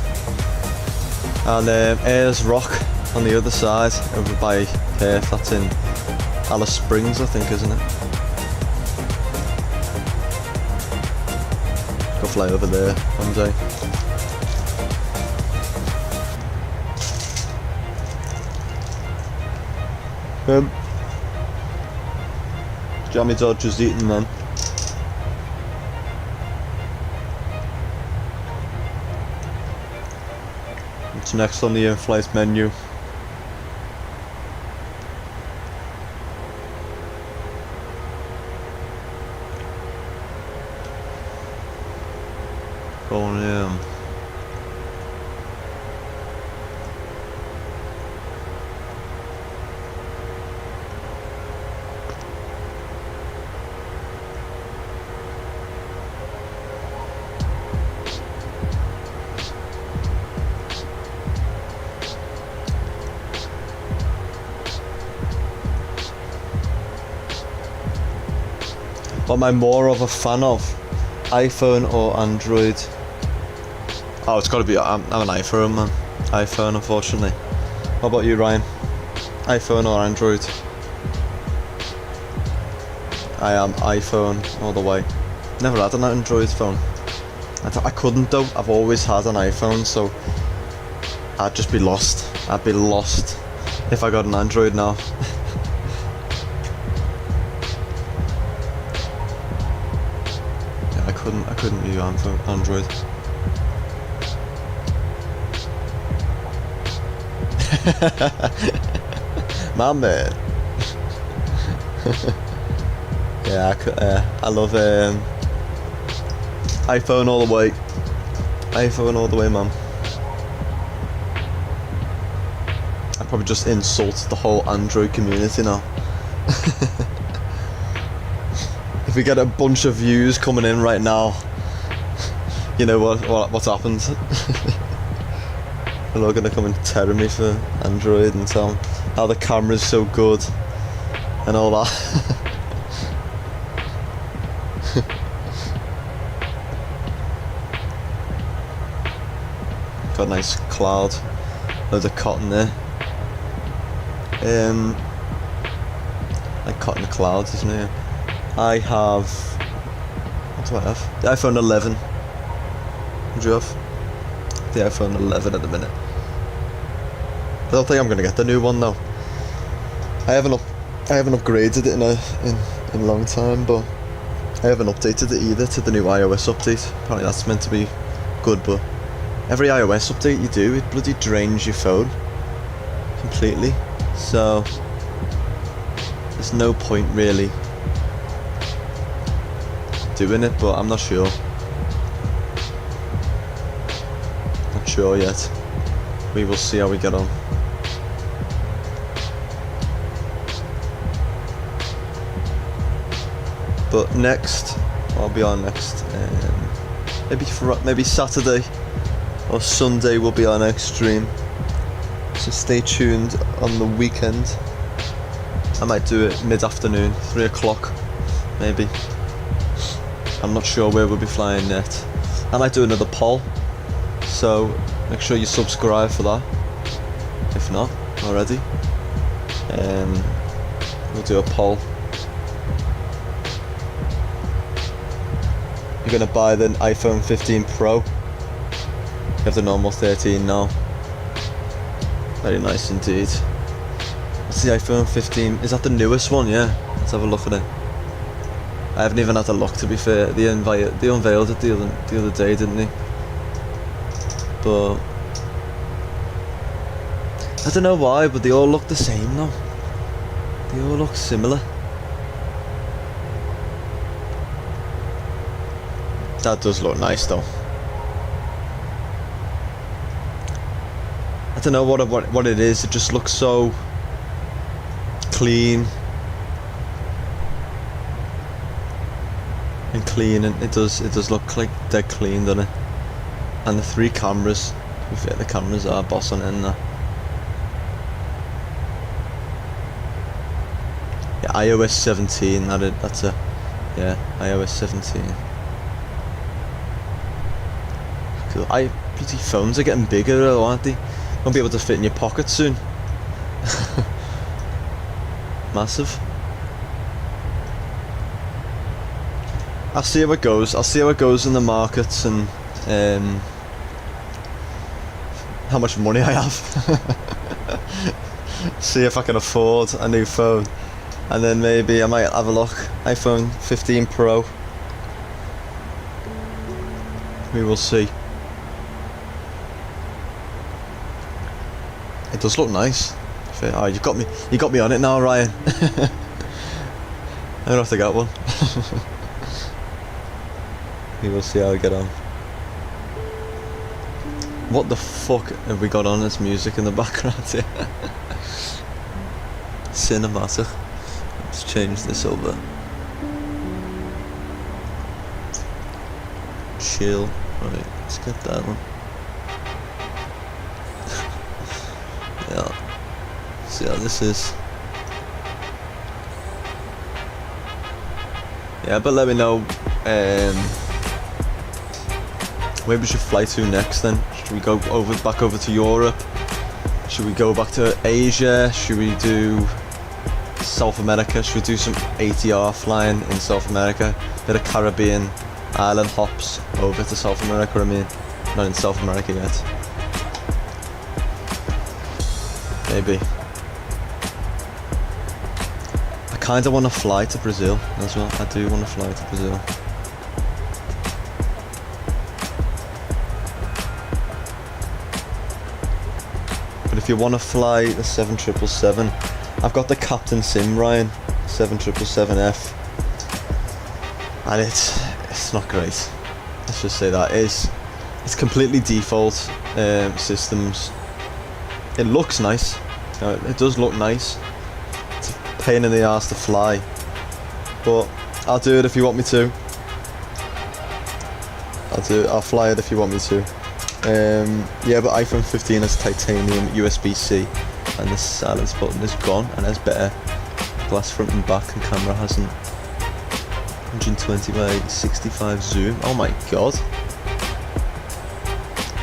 And Ayers Rock on the other side, over by Perth. That's in Alice Springs, I think, isn't it? Go fly over there one day. Jammy Dodger's eating, man. What's next on the in-flight menu? Going in. What am I more of a fan of? iPhone or Android? Oh, it's got to be. I'm an iPhone man. iPhone, unfortunately. What about you, Ryan? iPhone or Android? I am iPhone all the way. Never had an Android phone. I couldn't though. I've always had an iPhone, so I'd just be lost. I'd be lost if I got an Android now. Yeah, I couldn't use Android. My man. Yeah, I love iPhone all the way. iPhone all the way, man. I probably just insult the whole Android community now. If we get a bunch of views coming in right now, you know what's happened. They're all gonna come and terror me for Android and tell them how the camera's so good and all that. Got a nice cloud, loads of cotton there. Like cotton clouds, isn't it? I have. What do I have? The iPhone 11. What do you have? The iPhone 11 at the minute. I don't think I'm gonna get the new one though. I haven't upgraded it in a long time, but I haven't updated it either to the new iOS update. Apparently that's meant to be good, but every iOS update you do, it bloody drains your phone completely. So there's no point really doing it, but I'm not sure. Not sure yet. We will see how we get on. But next, I'll be on next. Maybe Saturday or Sunday will be our next stream. So stay tuned on the weekend. I might do it mid-afternoon, 3 o'clock, maybe. I'm not sure where we'll be flying yet. I might do another poll, so make sure you subscribe for that. If not already, we'll do a poll. You're gonna buy the iPhone 15 Pro. You have the normal 13 now. Very nice indeed. What's the iPhone 15? Is that the newest one? Yeah. Let's have a look at it. I haven't even had a look, to be fair. They unveiled it the other day, didn't they? But I don't know why, but they all look the same now. They all look similar. That does look nice though. I don't know what it is. It just looks so clean and clean, and it does look like dead clean, doesn't it? And the 3 cameras. To be fair, the cameras are bossing in there. Yeah, iOS 17. That's a iOS 17. Cool. Bloody phones are getting bigger though, aren't they? Won't be able to fit in your pocket soon. Massive. I'll see how it goes. I'll see how it goes in the markets and how much money I have. See if I can afford a new phone, and then maybe I might have a look. iPhone 15 Pro. We will see. It does look nice. Oh, you got me on it now, Ryan. I'm gonna have to get one. We will see how we get on. What the fuck have we got on as music in the background here? Cinematic. Let's change this over. Chill. Right, let's get that one. Yeah. See how this is. Yeah, but let me know where we should fly to next then? Should we go back over to Europe? Should we go back to Asia? Should we do South America? Should we do some ATR flying in South America? Bit of Caribbean island hops over to South America, I mean. Not in South America yet. Maybe. I kinda wanna fly to Brazil as well. I do wanna fly to Brazil. But if you wanna fly the 7777, I've got the Captain Sim Ryan 7777F, and it's not great. Let's just say that it's completely default systems. It looks nice. It does look nice. It's a pain in the ass to fly, but I'll do it if you want me to. I'll fly it if you want me to. Yeah, but iPhone 15 has titanium USB-C, and the silence button is gone, and has better glass front and back, and camera hasn't 120 by 65 zoom. Oh my god.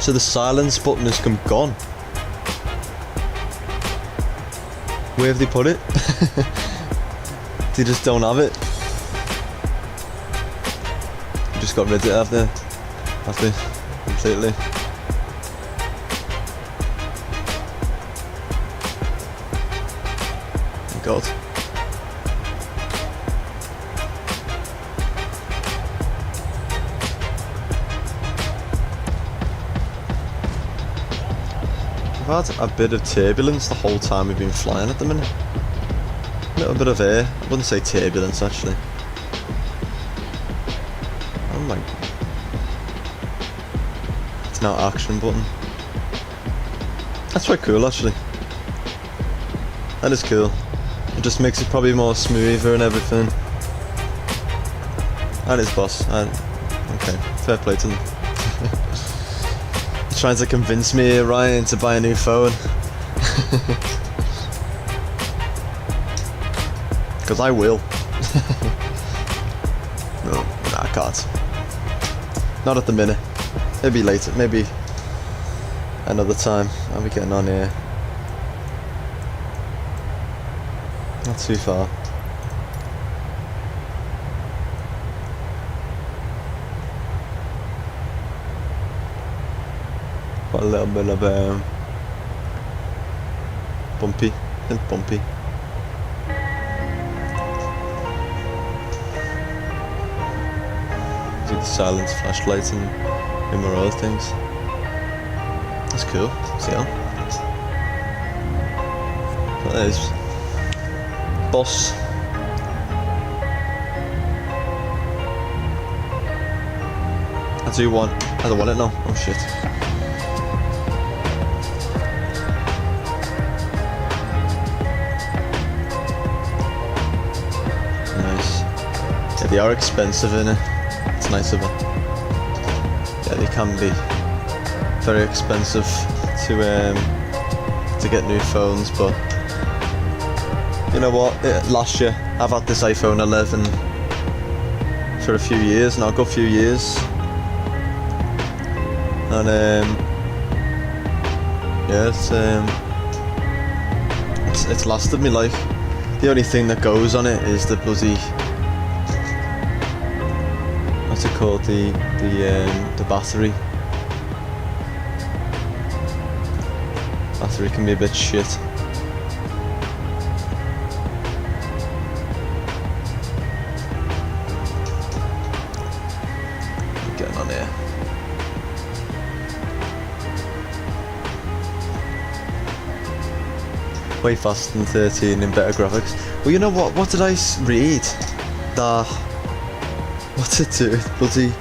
So the silence button has gone. Where have they put it? They just don't have it. They just got rid of it, have they? Completely. Oh god. I've had a bit of turbulence the whole time we've been flying at the minute. A little bit of air. I wouldn't say turbulence actually. Oh my. It's now action button. That's quite cool actually. That is cool. It just makes it probably more smoother and everything. That is boss. Okay, fair play to them. Trying to convince me, Ryan, to buy a new phone. Because I will. No, I can't. Not at the minute. Maybe later, maybe another time. I'll be getting on here. Not too far. Got a little bit of bumpy, bumpy. Do the silence flashlights and more other things. That's cool. See how? That is boss. I don't want it now. Oh shit. They are expensive, innit? It's nice of them. Yeah, they can be very expensive to get new phones, but you know what? Last year I've had this iPhone 11 for a few years now, a good few years, and yeah, it's lasted me like. The only thing that goes on it is the bloody. What's it called? The battery. Battery can be a bit shit. Getting on here. Way faster than 13 in better graphics. Well, you know what? What did I read? What's it do? Bloody.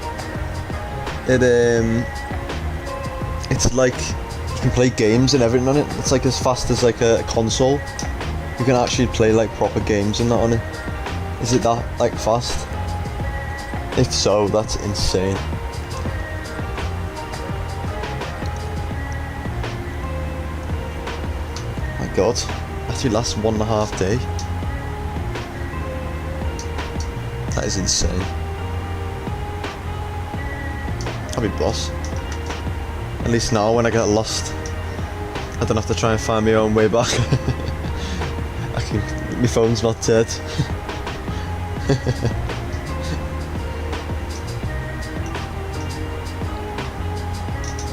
It's like you can play games and everything on it. It's like as fast as like a console. You can actually play like proper games and that on it. Is it that like fast? If so, that's insane. My god, actually lasts 1.5 days. That is insane. I'll be boss. At least now when I get lost, I don't have to try and find my own way back. My phone's not dead.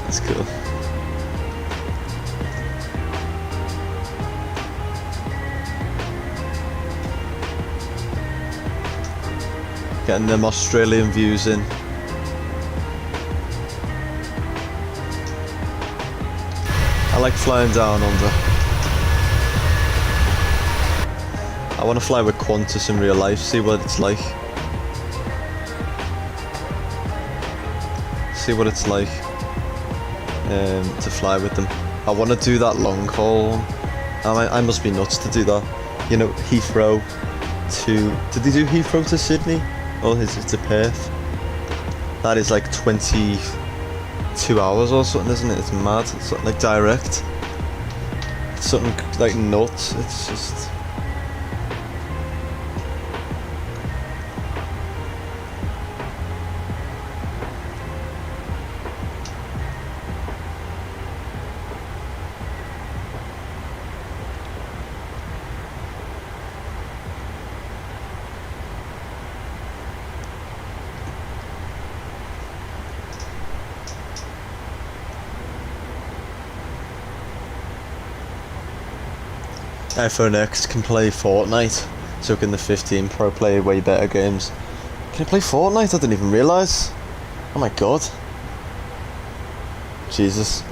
That's cool. Getting them Australian views in. I like flying down under. I want to fly with QANTAS in real life, see what it's like. See what it's like to fly with them. I want to do that long haul. I must be nuts to do that. You know, Heathrow to... Did they do Heathrow to Sydney? Or is it to Perth? That is like 22 hours or something, isn't it? It's mad. It's something like direct. It's something like nuts. It's just... iPhone X can play Fortnite, so can the 15 Pro play way better games. Can it play Fortnite? I didn't even realise. Oh my god. Jesus.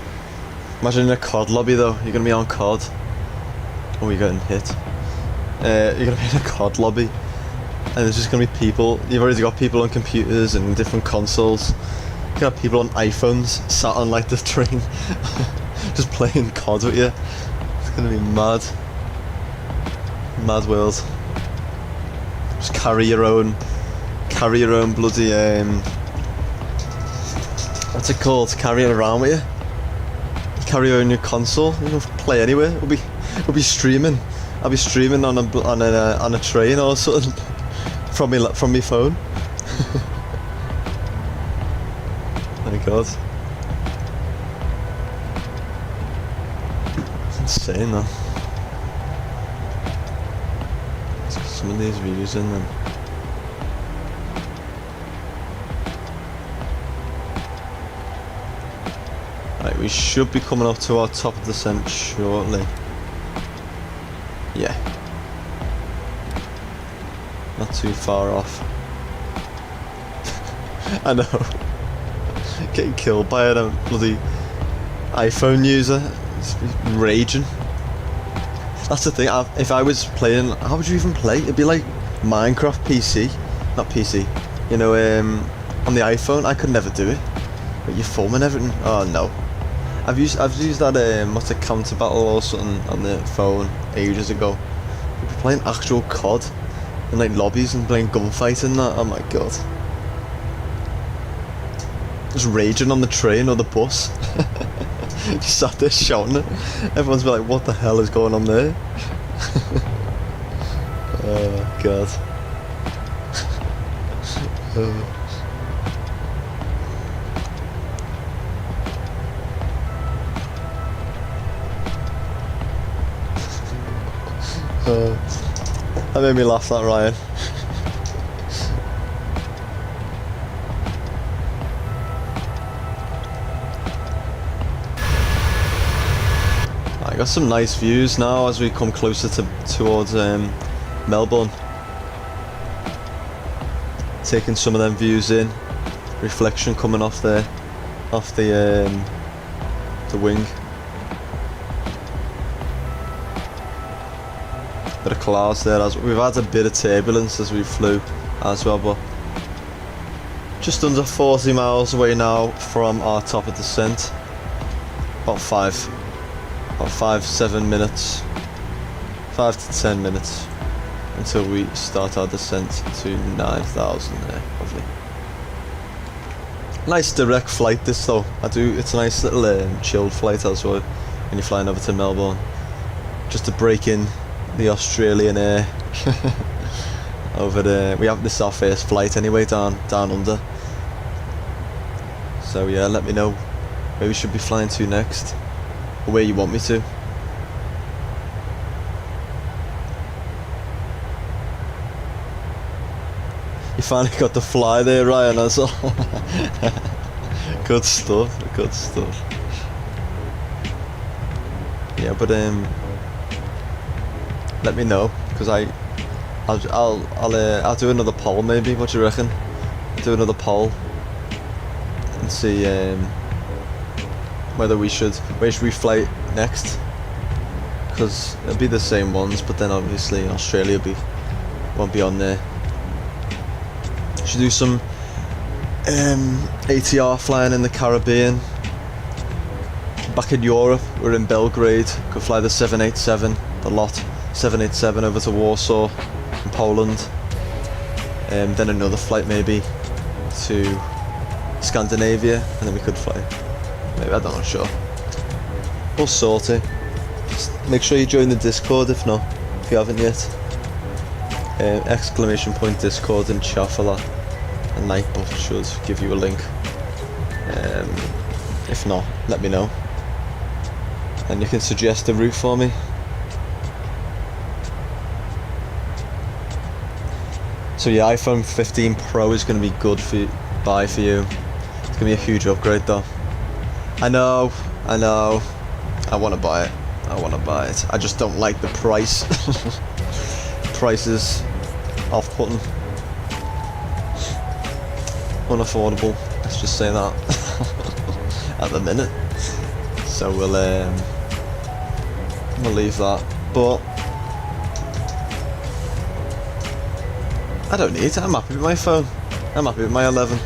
Imagine in a COD lobby though, you're going to be on COD. Oh, you're getting hit. You're going to be in a COD lobby, and there's just going to be people. You've already got people on computers and different consoles. You got people on iPhones sat on like the train, just playing COD with you. It's going to be mad. Mad world. Just carry your own bloody what's it called? Carry it around with you. Carry your own new console. You can play anywhere. We'll be streaming. I'll be streaming on a train or something from my phone. Oh my god. It's insane though. Some of these views in them. Right, we should be coming up to our top of the descent shortly. Yeah. Not too far off. I know. Getting killed by a bloody iPhone user. It's raging. That's the thing, if I was playing, how would you even play? It'd be like Minecraft PC, not PC, you know, on the iPhone. I could never do it. But your phone and everything, oh no. I've used that, what's it, Counter Battle or something on the phone ages ago. We'd be playing actual COD in like lobbies and playing gunfight and that, oh my god. Just raging on the train or the bus. Just sat there shouting it. Everyone's been like, what the hell is going on there? Oh god. That made me laugh, that Ryan. Got some nice views now as we come closer towards Melbourne. Taking some of them views in, reflection coming off there, off the wing. Bit of clouds there as we've had a bit of turbulence as we flew as well, but just under 40 miles away now from our top of descent. About 7 minutes, 5 to 10 minutes until we start our descent to 9,000 there. Lovely. Nice direct flight this though. It's a nice little chilled flight as well when you're flying over to Melbourne. Just to break in the Australian air over there. This is our first flight anyway down under. So yeah, let me know where we should be flying to next, or where you want me to. You finally got the fly there, Ryan, that's all. Good stuff, good stuff. Yeah, but let me know, because I'll do another poll maybe. What do you reckon? I'll do another poll and see where should we fly next? Because it'll be the same ones, but then obviously Australia won't be on there. Should do some ATR flying in the Caribbean. Back in Europe, we're in Belgrade. Could fly the 787, the lot 787 over to Warsaw in Poland. Then another flight maybe to Scandinavia, and then we could fly. Maybe, I don't know, sure. We'll sort it. Just make sure you join the Discord if you haven't yet. ! Discord and chat for that. And Nightbot should give you a link. If not, let me know. And you can suggest a route for me. So yeah, iPhone 15 Pro is going to be good for you. Buy for you. It's going to be a huge upgrade though. I know. I want to buy it. I just don't like the price. The price is off-putting. Unaffordable. Let's just say that. At the minute. So we'll leave that. But I don't need it. I'm happy with my phone. I'm happy with my 11.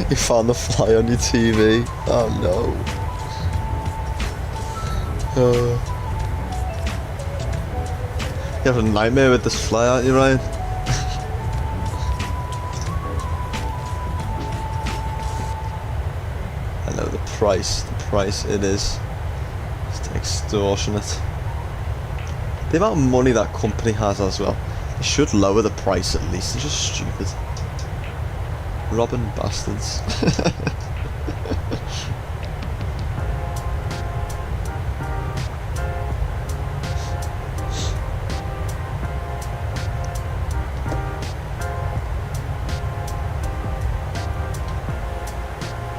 You found the fly on your TV. Oh no. You have a nightmare with this fly, aren't you, Ryan? I know the price it is. It's extortionate. The amount of money that company has as well. They should lower the price at least. They're just stupid. Robbing bastards.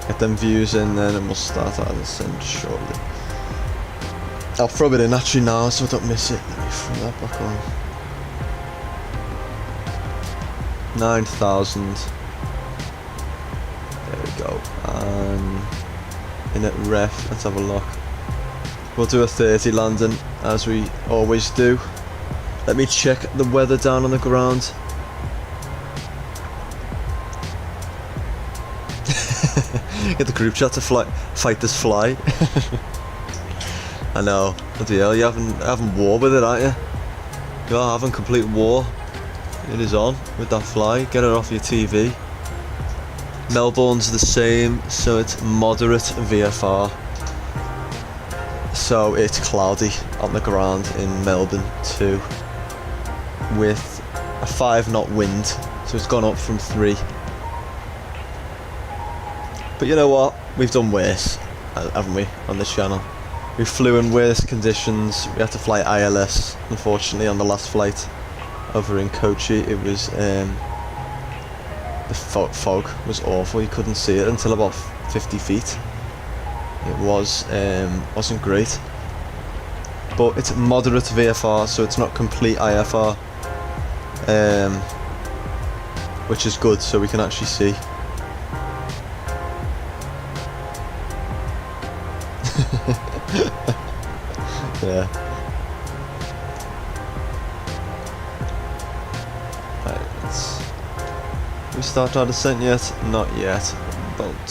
Get them views in, then it will start out of the send shortly. I'll throw it in actually now so I don't miss it. Let me throw that back on. 9,000. There we go. In at ref, let's have a look. We'll do a 30 landing as we always do. Let me check the weather down on the ground. Get the group chat to fight this fly. I know. Bloody hell, you're having war with it, aren't you? You're having complete war. It is on with that fly. Get it off your TV. Melbourne's the same, so it's moderate VFR. So it's cloudy on the ground in Melbourne too, with a 5-knot wind. So it's gone up from 3. But you know what? We've done worse, haven't we, on this channel? We flew in worse conditions. We had to fly ILS, unfortunately, on the last flight over in Kochi. It was the fog was awful. You couldn't see it until about 50 feet. It wasn't great. But it's moderate VFR, so it's not complete IFR, which is good, so we can actually see. Yeah. Right, we start our descent yet? Not yet. About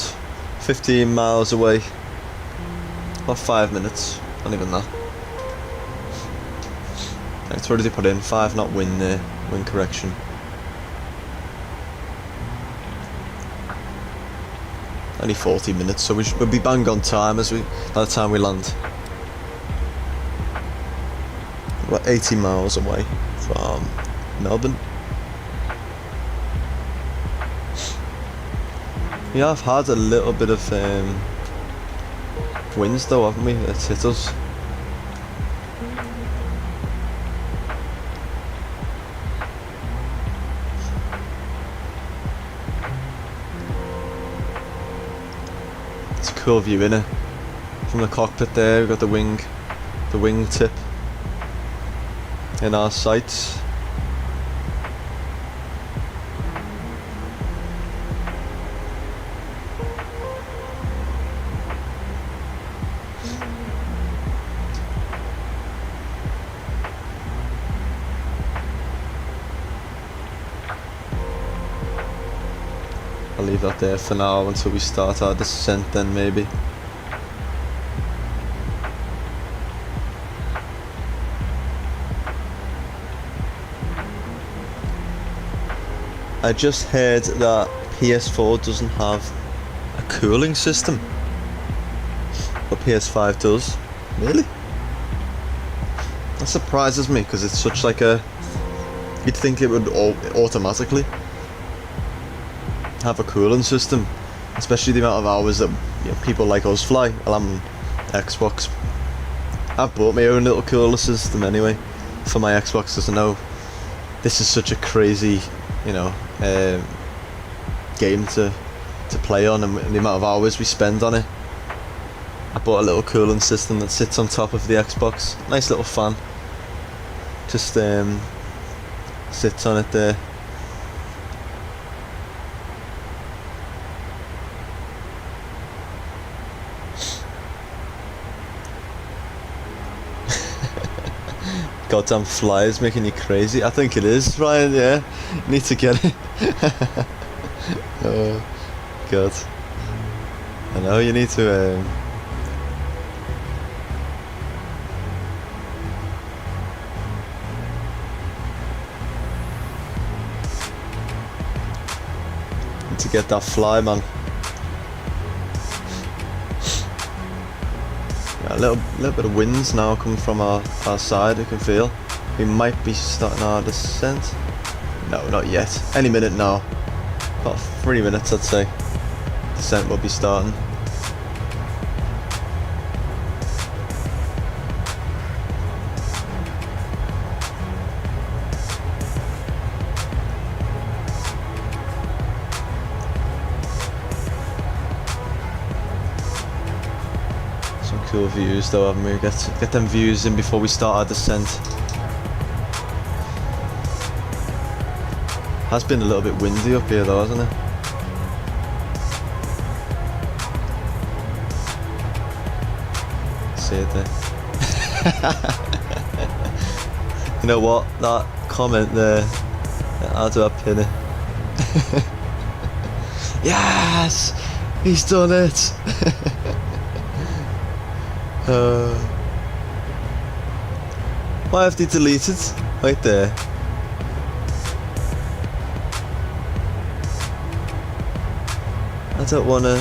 15 miles away. About 5 minutes. Not even that. Right, what did he put in? 5-knot wind there. Wind correction. Only 40 minutes, so we'll be bang on time by the time we land. About 80 miles away from Melbourne. We have had a little bit of winds though, haven't we? It's hit us. It's a cool view, innit? From the cockpit there, we've got the wing tip in our sights. I'll leave that there for now until we start our descent then maybe. I just heard that PS4 doesn't have a cooling system, but PS5 does. Really? That surprises me because it's such like a... You'd think it would automatically have a cooling system, especially the amount of hours that people like us fly. Well, I'm on Xbox. I've bought my own little cooler system anyway for my Xbox because I know this is such a crazy, game to play on, and the amount of hours we spend on it. I bought a little cooling system that sits on top of the Xbox. Nice little fan. Just sits on it there. Goddamn flies making you crazy. I think it is, Ryan, yeah. Need to get it. Oh, God. I know, you need to... need to get that fly, man. A little bit of winds now coming from our side, I can feel. We might be starting our descent. No, not yet. Any minute now. About 3 minutes, I'd say. Descent will be starting. Cool views though, haven't we? Get them views in before we start our descent. Has been a little bit windy up here though, hasn't it? See it there. You know what? That comment there, how do I pin it? Yes! He's done it! Why have they deleted? Right there. I don't wanna...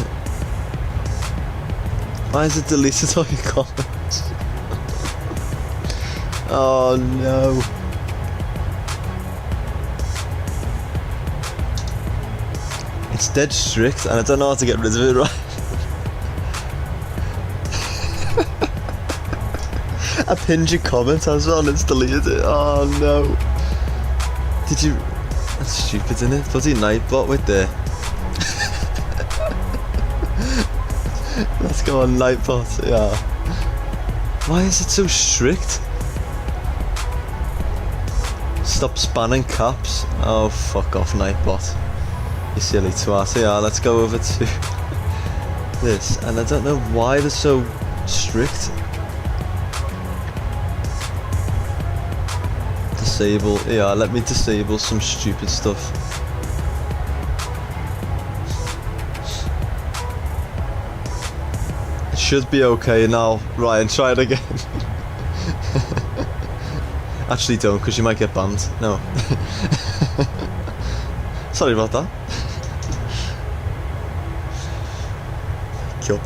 Why is it deleted all your comments? Oh no. It's dead strict and I don't know how to get rid of it, right? I pinned your comment as well and it's deleted it. Oh no. Did you... That's stupid, isn't it? Bloody Nightbot with there. Let's go on Nightbot, yeah. Why is it so strict? Stop spanning caps. Oh, fuck off, Nightbot. You silly twat. Yeah, let's go over to this. And I don't know why they're so strict. Disable, yeah, let me disable some stupid stuff. It should be okay now. Ryan, try it again. Actually don't, because you might get banned. No. Sorry about that. God.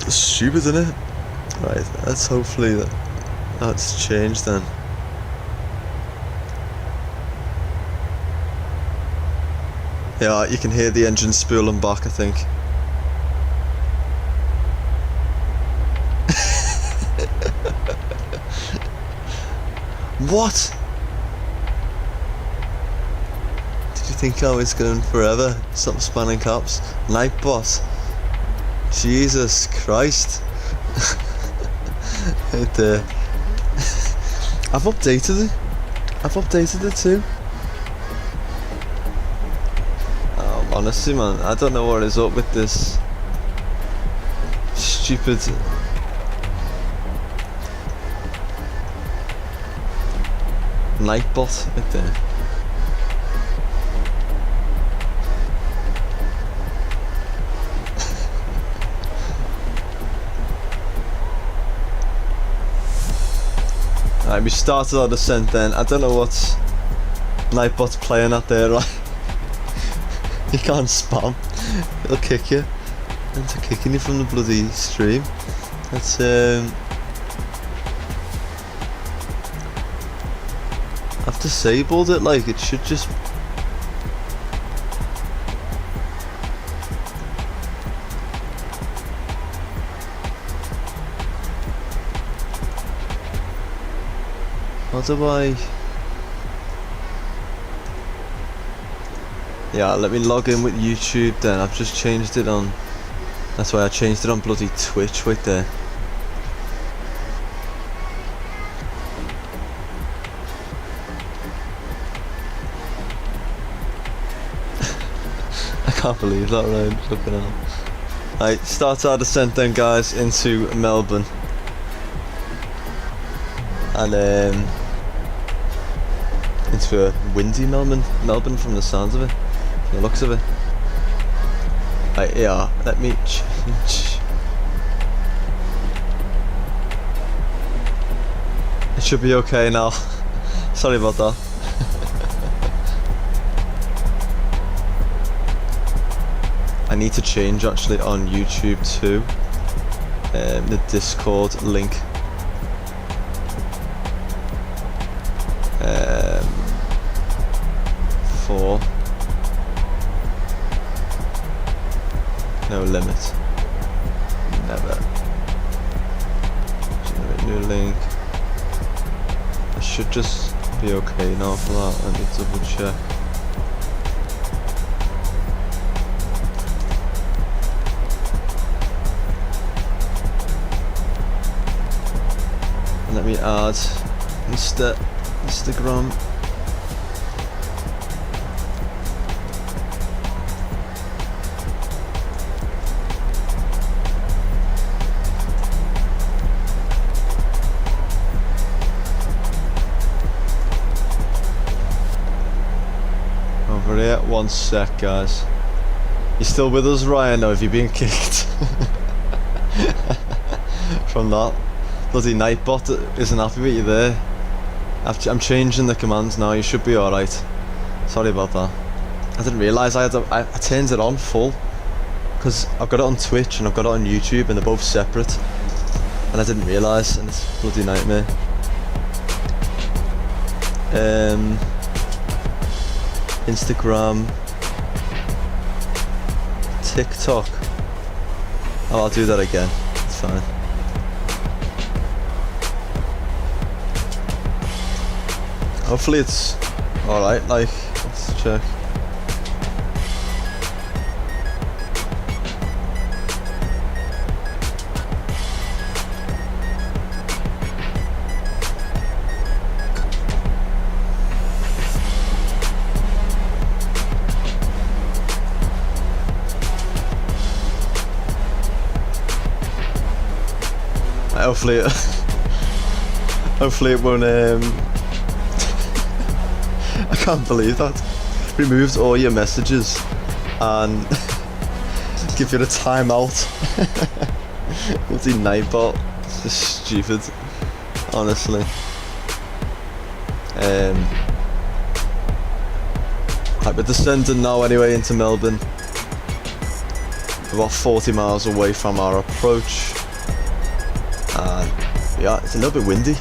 It's stupid, isn't it? Right, let's hopefully that's changed then. Yeah, you can hear the engine spooling back, I think. What? Did you think I was going forever? Stop spanning caps. Nightbot. Jesus Christ. I've updated it. I've updated it too. Honestly, man, I don't know what is up with this stupid Nightbot right there. Alright, we started our descent then. I don't know what Nightbot's playing at there, right? You can't spam. It'll kick you. Into kicking you from the bloody stream. That's I've disabled it, like it should just how do I? Yeah, let me log in with YouTube then. I've just changed it on. That's why I changed it on bloody Twitch right there. I can't believe that, right? Fucking hell. Right, start our descent then, guys, into Melbourne. And into a windy Melbourne from the sounds of it, from the looks of it. Right, yeah, let me change. It should be okay now. Sorry about that. I need to change actually on YouTube too. The Discord link. For no limit. Never. Generate new link. I should just be okay now for that. Let me double check. And let me add Instagram. Over here, 1 sec, guys. You still with us, Ryan, or have you been kicked? From that? Bloody Nightbot isn't happy with you there. I'm changing the commands now, you should be alright. Sorry about that. I didn't realise I turned it on full. Because I've got it on Twitch and I've got it on YouTube and they're both separate. And I didn't realise, and it's a bloody nightmare. Instagram, TikTok. Oh, I'll do that again. It's fine. Hopefully it's alright, like, let's check. Hopefully it won't I can't believe that. Removes all your messages and give you a timeout. Bloody Nightbot. It's just stupid. Honestly. Right, we're descending now anyway into Melbourne. We're about 40 miles away from our approach. And yeah, it's a little bit windy.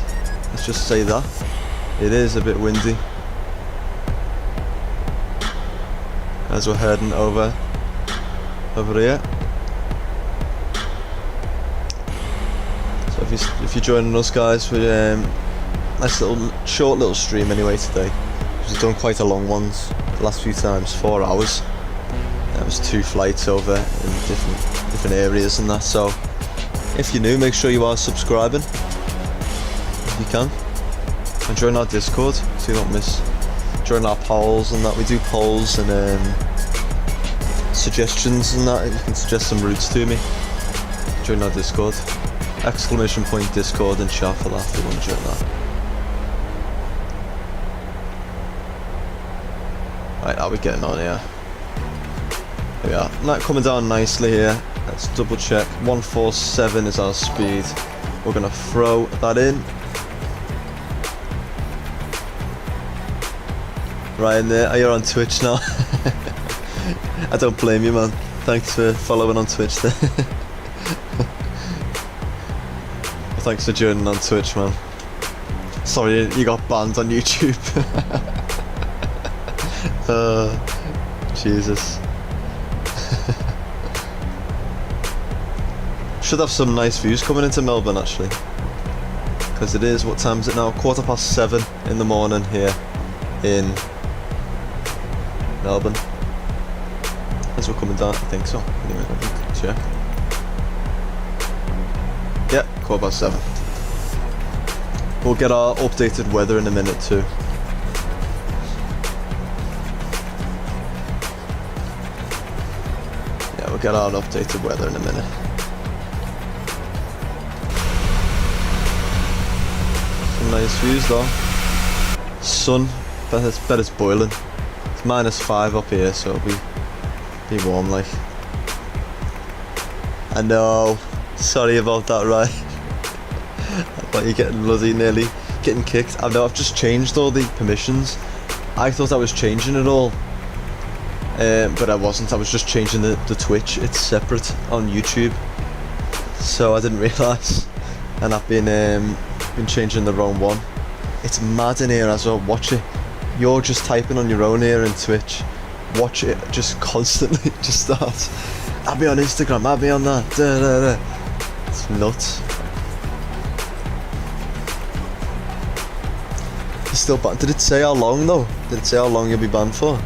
Let's just say that. It is a bit windy. as we're heading over here. So if you're joining us, guys, we nice short little stream anyway today. We've done quite a long ones the last few times, 4 hours. There was 2 flights over in different areas and that. So if you're new, make sure you are subscribing if you can, and join our Discord so you don't miss. Join our polls and that. We do polls and suggestions and that. You can suggest some routes to me. Join our Discord. ! Discord and chat for that if you want to join that. Right, how are we getting on here? Here we are. That coming down nicely here. Let's double check. 147 is our speed. We're gonna throw that in. Right in there. You're on Twitch now. I don't blame you, man. Thanks for following on Twitch there. Thanks for joining on Twitch, man. Sorry you got banned on YouTube. Jesus. Should have some nice views coming into Melbourne actually, because it is, what time is it now? 7:15 in the morning here in Melbourne. As we're coming down, I think so. Anyway, let me check. Yeah, 7:15. We'll get our updated weather in a minute too. Yeah, we'll get our updated weather in a minute. Some nice views though. Sun, bet it's boiling. It's -5 up here, so it'll be warm like. I know. Sorry about that, right? But you're getting bloody nearly getting kicked. I know, I've just changed all the permissions. I thought I was changing it all, but I wasn't. I was just changing the Twitch. It's separate on YouTube, so I didn't realise, and I've been changing the wrong one. It's mad in here as well. Watch it. You're just typing on your own here in Twitch. Watch it just constantly. Just start. I'll be on Instagram. I'll be on that. Da, da, da. It's nuts. You're still banned. Did it say how long though? Did it say how long you'll be banned for?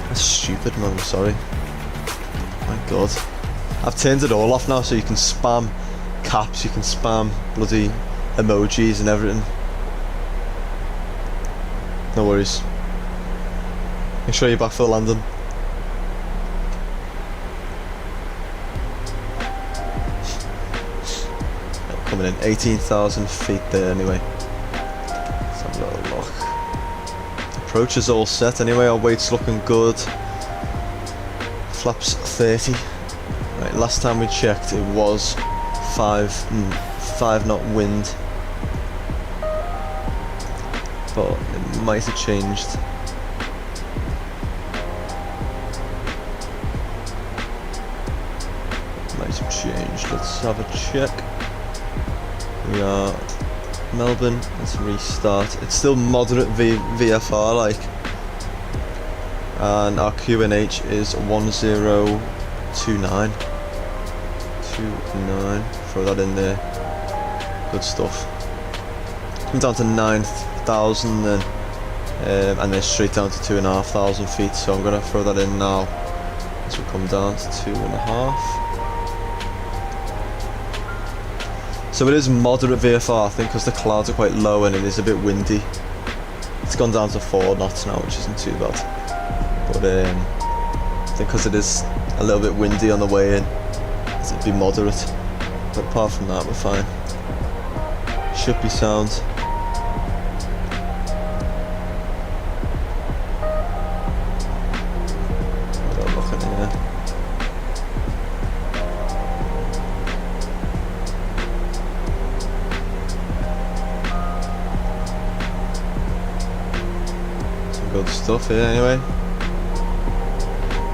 That's stupid, man. I'm sorry. My God. I've turned it all off now, so you can spam caps, you can spam bloody emojis and everything. No worries. Make sure you're back for the landing. Coming in 18,000 feet there anyway. Let's have a little look. Approach is all set anyway, our weight's looking good. Flaps 30. Right, last time we checked it was 5 knot wind. But it might have changed. Let's have a check. We are Melbourne. Let's restart. It's still moderate VFR like, and our QNH is 1029. 29. Throw that in there. Good stuff. Come down to 9,000 then, and then straight down to 2,500 feet. So I'm gonna throw that in now as we come down to 2.5. So it is moderate VFR, I think, because the clouds are quite low and it is a bit windy. It's gone down to 4 knots now, which isn't too bad. But I think because it is a little bit windy on the way in, it'd be moderate. But apart from that, we're fine. Should be sound. Without looking here. Good stuff here anyway.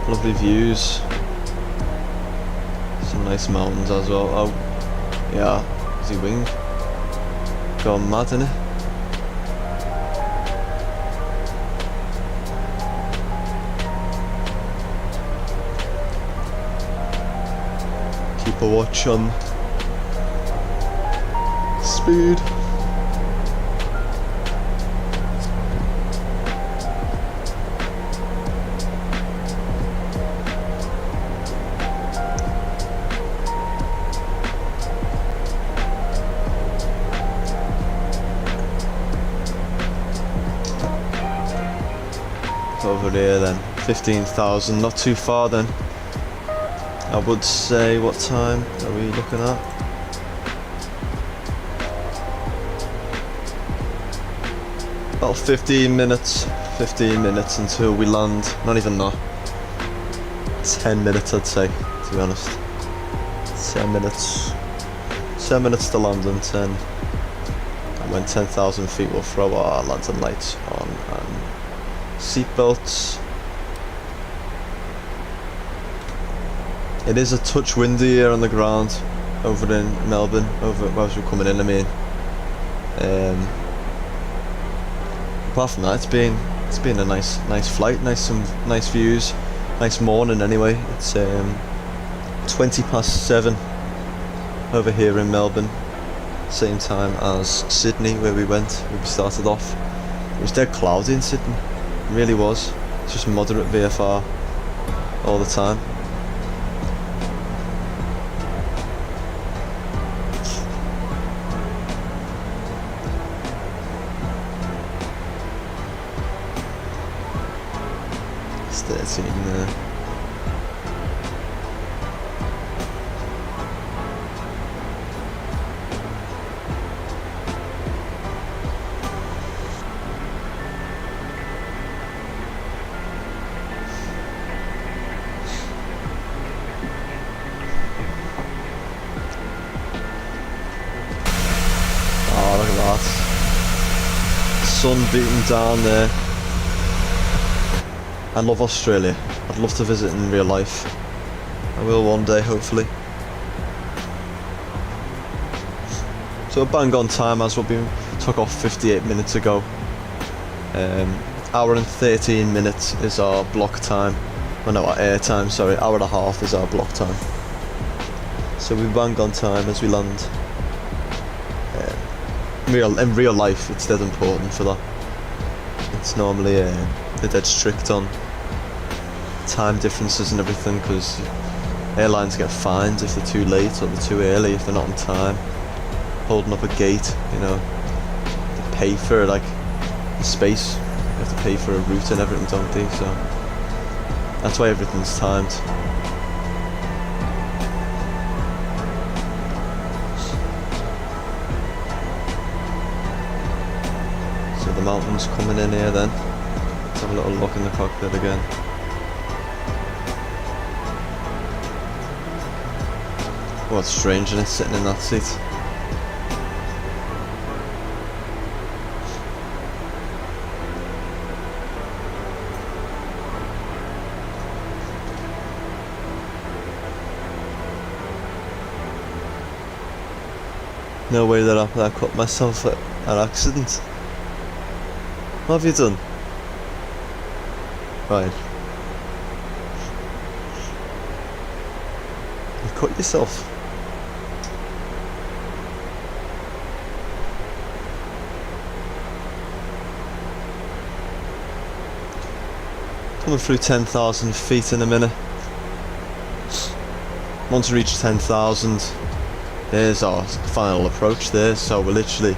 Lovely views. Some nice mountains as well. Oh, yeah. Is he winged? Gone mad, innit? keep a watch on speed. Over here then, 15,000, not too far then. I would say, what time are we looking at? About 15 minutes until we land. Not even that. 10 minutes I'd say, to be honest. 10 minutes. 10 minutes to London, 10. And when 10,000 feet we'll throw our lantern lights on and seatbelts. It is a touch windy here on the ground over in Melbourne, over as we're coming in, I mean. Apart from that, it's been a nice flight, some nice views, nice morning anyway. It's 20 past 7 over here in Melbourne, same time as Sydney where we started off. It was dead cloudy in Sydney. It really was. It's just moderate VFR all the time. It's 13 there. Sun beating down there. I love Australia. I'd love to visit in real life. I will one day, hopefully. So a bang on time as what we took off 58 minutes ago. Hour and 13 minutes is our block time. Oh no, our air time, sorry. Hour and a half is our block time. So we bang on time as we land. In real life, it's dead important for that. It's normally they're dead strict on time differences and everything, because airlines get fined if they're too late or they're too early, if they're not on time. Holding up a gate, you know, they pay for like the space. You have to pay for a route and everything, don't they? So that's why everything's timed. The mountains coming in here then. Let's have a little look in the cockpit again. Oh, it's strange, isn't it, sitting in that seat? No way that I caught myself at an accident. What have you done? Right. You cut yourself. Coming through 10,000 feet in a minute. Once we reach 10,000, there's our final approach there, so we're literally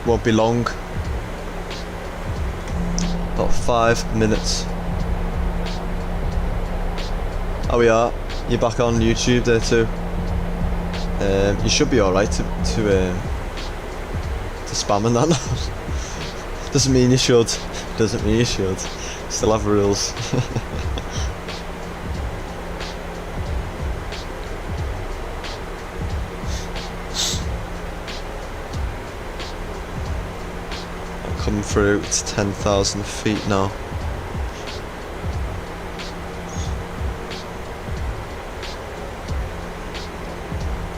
won't be long. About 5 minutes. Oh, we are. You're back on YouTube there too. You should be alright to spam and that. Doesn't mean you should. Doesn't mean you should. Still have rules. Coming through, it's 10,000 feet now.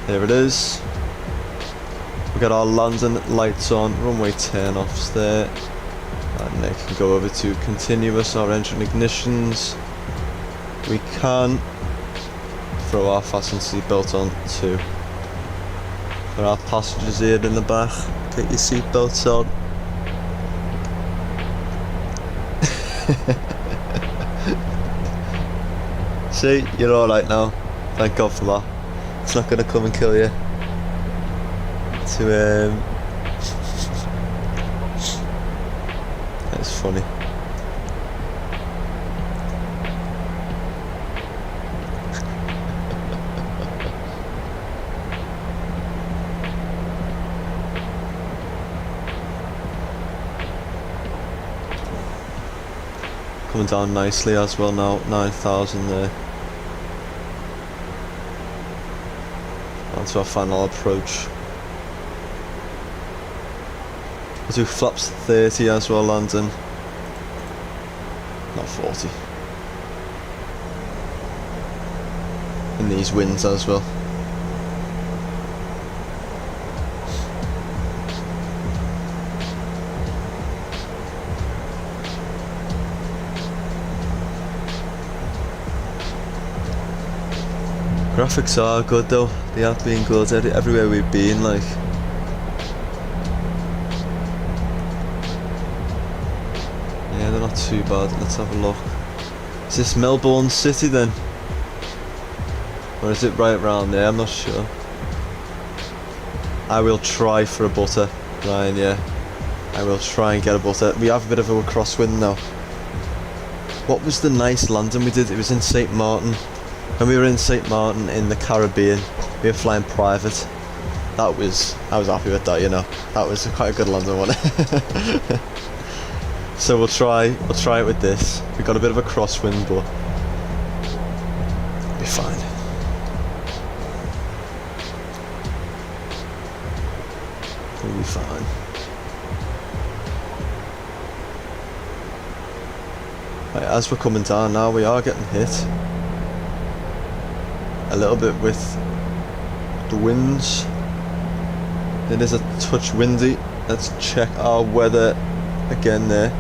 There it is. We got our landing lights on, runway turn-offs there. And they can go over to continuous, our engine ignitions. We can throw our fasten seatbelt on too. There are passengers here in the back. Get your seatbelts on. See, you're alright now. Thank God for that. It's not going to come and kill you. That's funny. Coming down nicely as well now, 9,000 there. Onto our final approach. We'll do flaps 30 as well, landing. Not 40. In these winds as well. Graphics are good though, they have been good everywhere we've been, like. Yeah, they're not too bad. Let's have a look. Is this Melbourne City then? Or is it right around there? I'm not sure. I will try for a butter, Ryan, yeah. I will try and get a butter. We have a bit of a crosswind now. What was the nice landing we did? It was in St. Martin. When we were in St. Martin in the Caribbean, we were flying private. I was happy with that, you know. That was quite a good landing, wasn't it? So we'll try it with this. We got a bit of a crosswind, but it'll be fine. We'll be fine. Right, as we're coming down now, we are getting hit a little bit with the winds. It is a touch windy. Let's check our weather again there.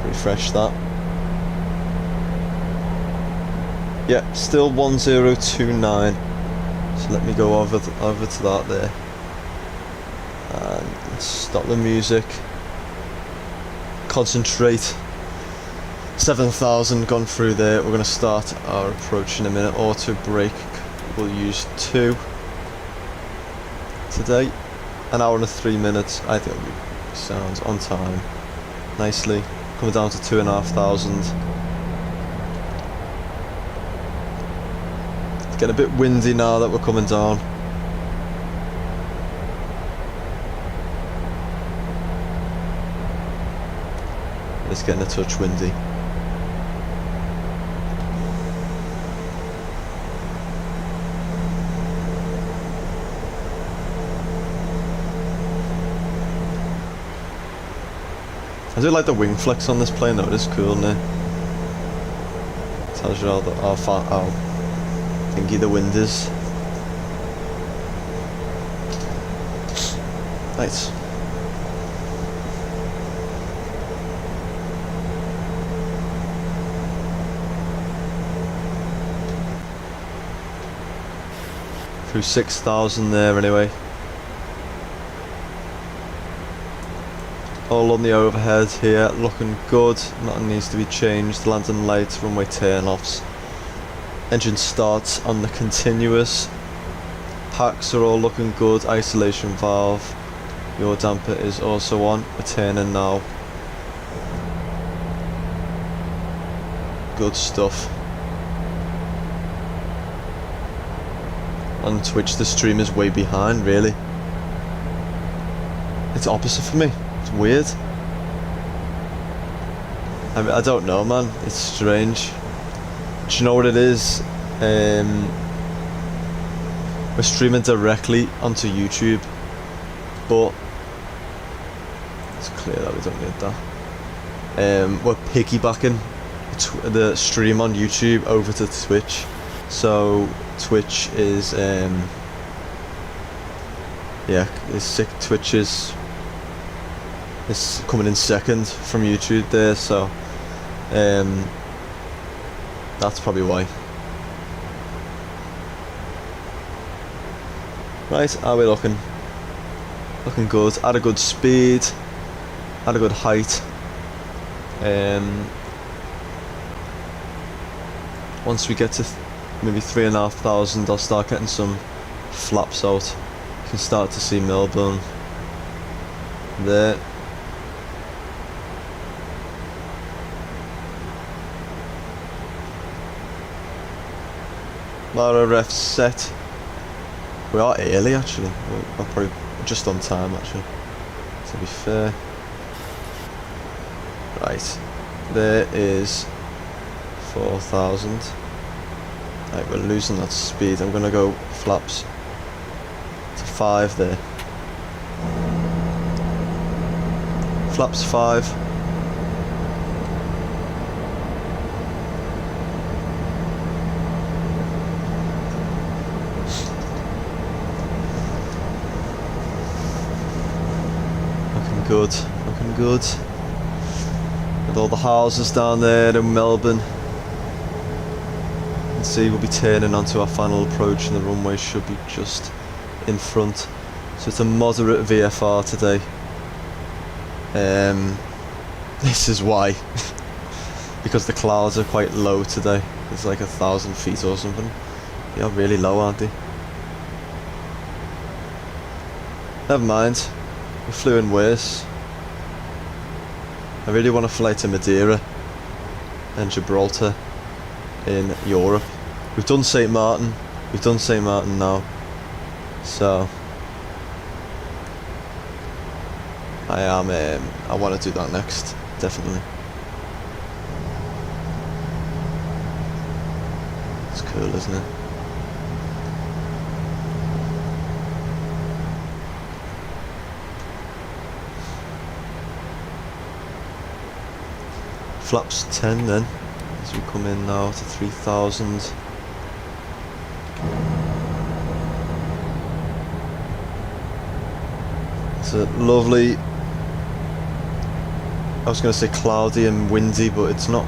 Refresh that. Yeah, still 1029. So let me go over to that there. And let's stop the music. Concentrate. 7,000 gone through there. We're going to start our approach in a minute. Auto brake, we'll use 2 today. An hour and 3 minutes. I think it'll be sounds on time. Nicely. Coming down to 2,500. It's getting a bit windy now that we're coming down. It's getting a touch windy. I do like the wing flex on this plane though, it is cool, isn't it? Tells you how thingy the wind is. Nice. Through 6,000 there anyway. All on the overhead here, looking good. Nothing needs to be changed. Landing lights, runway turn-offs. Engine starts on the continuous. Packs are all looking good. Isolation valve. Your damper is also on. We're turning now. Good stuff. On Twitch the stream is way behind, really. It's opposite for me. It's weird. I don't know, man. It's strange. Do you know what it is? We're streaming directly onto YouTube, but it's clear that we don't need that. We're piggybacking the stream on YouTube over to Twitch. So Twitch is Twitch is coming in second from YouTube there, so That's probably why. Right, how are we looking? Looking good. At a good speed. At a good height. Once we get to maybe 3,500, I'll start getting some flaps out. You can start to see Melbourne there. Lara ref set. We are early actually. We're probably just on time actually, to be fair. Right, there is 4,000. Right, we're losing that speed. I'm gonna go flaps to 5 there. Flaps 5. Looking good, looking good. With all the houses down there in Melbourne. You can see we'll be turning onto our final approach and the runway should be just in front. So it's a moderate VFR today. This is why. Because the clouds are quite low today. It's like 1,000 feet or something. They are really low, aren't they? Never mind. We flew in worse. I really want to fly to Madeira and Gibraltar in Europe. We've done St. Martin. We've done St. Martin now. So I want to do that next, definitely. It's cool, isn't it? Flaps 10 then, as we come in now to 3,000. It's a lovely, I was going to say cloudy and windy, but it's not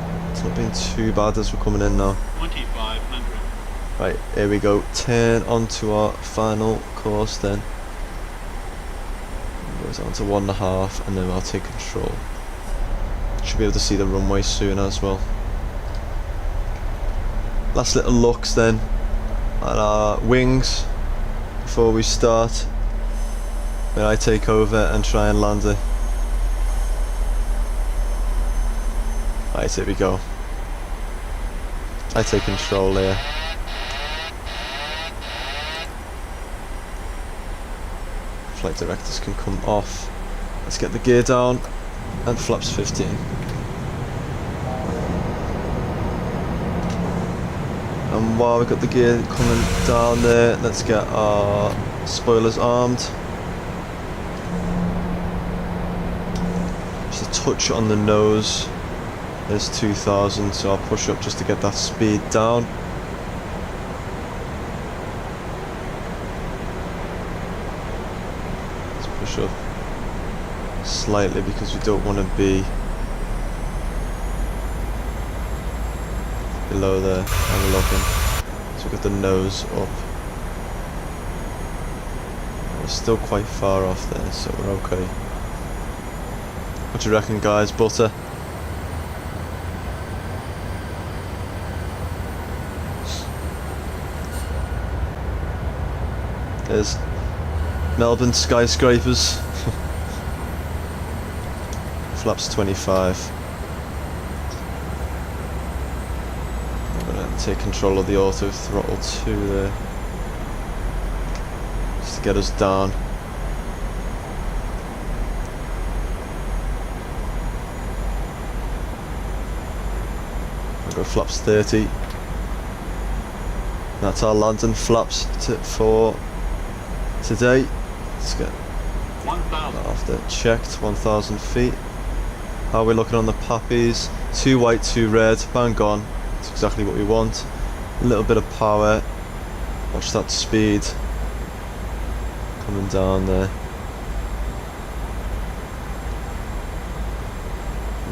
been too bad as we're coming in now. 2,500. Right, here we go, turn onto our final course then. Goes on to 1.5 and then I'll take control. Should be able to see the runway soon as well. Last little looks then at our wings before we start. Where I take over and try and land it. Right, here we go. I take control here. Flight directors can come off. Let's get the gear down and flaps 15. And while we've got the gear coming down there, let's get our spoilers armed. Just a touch on the nose. There's 2,000, so I'll push up just to get that speed down. Let's push up slightly because we don't want to be below there. I'm looking. So we've got the nose up. We're still quite far off there, so we're okay. What do you reckon, guys? Butter? There's Melbourne skyscrapers. Flaps 25. I'm gonna take control of the auto throttle 2 there, just to get us down. I'll go flaps 30. That's our landing flaps for today. Let's get 1,000. that off there. Checked, 1,000 feet. How are we looking on the poppies? 2 white, 2 red, bang on. That's exactly what we want. A little bit of power. Watch that speed coming down there.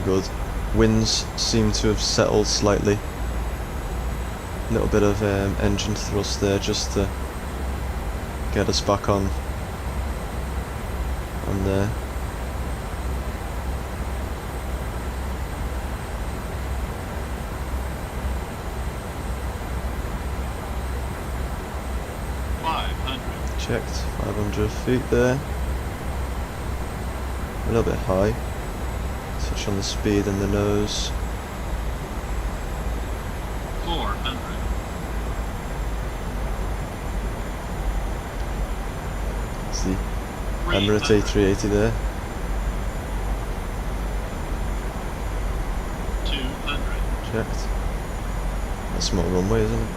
Good. Winds seem to have settled slightly. little bit of engine thrust there just to get us back on there. Checked, 500 feet there. A little bit high. Touch on the speed and the nose. 400. It's the Emirates A380 there. 200. Checked. That's more runway, isn't it?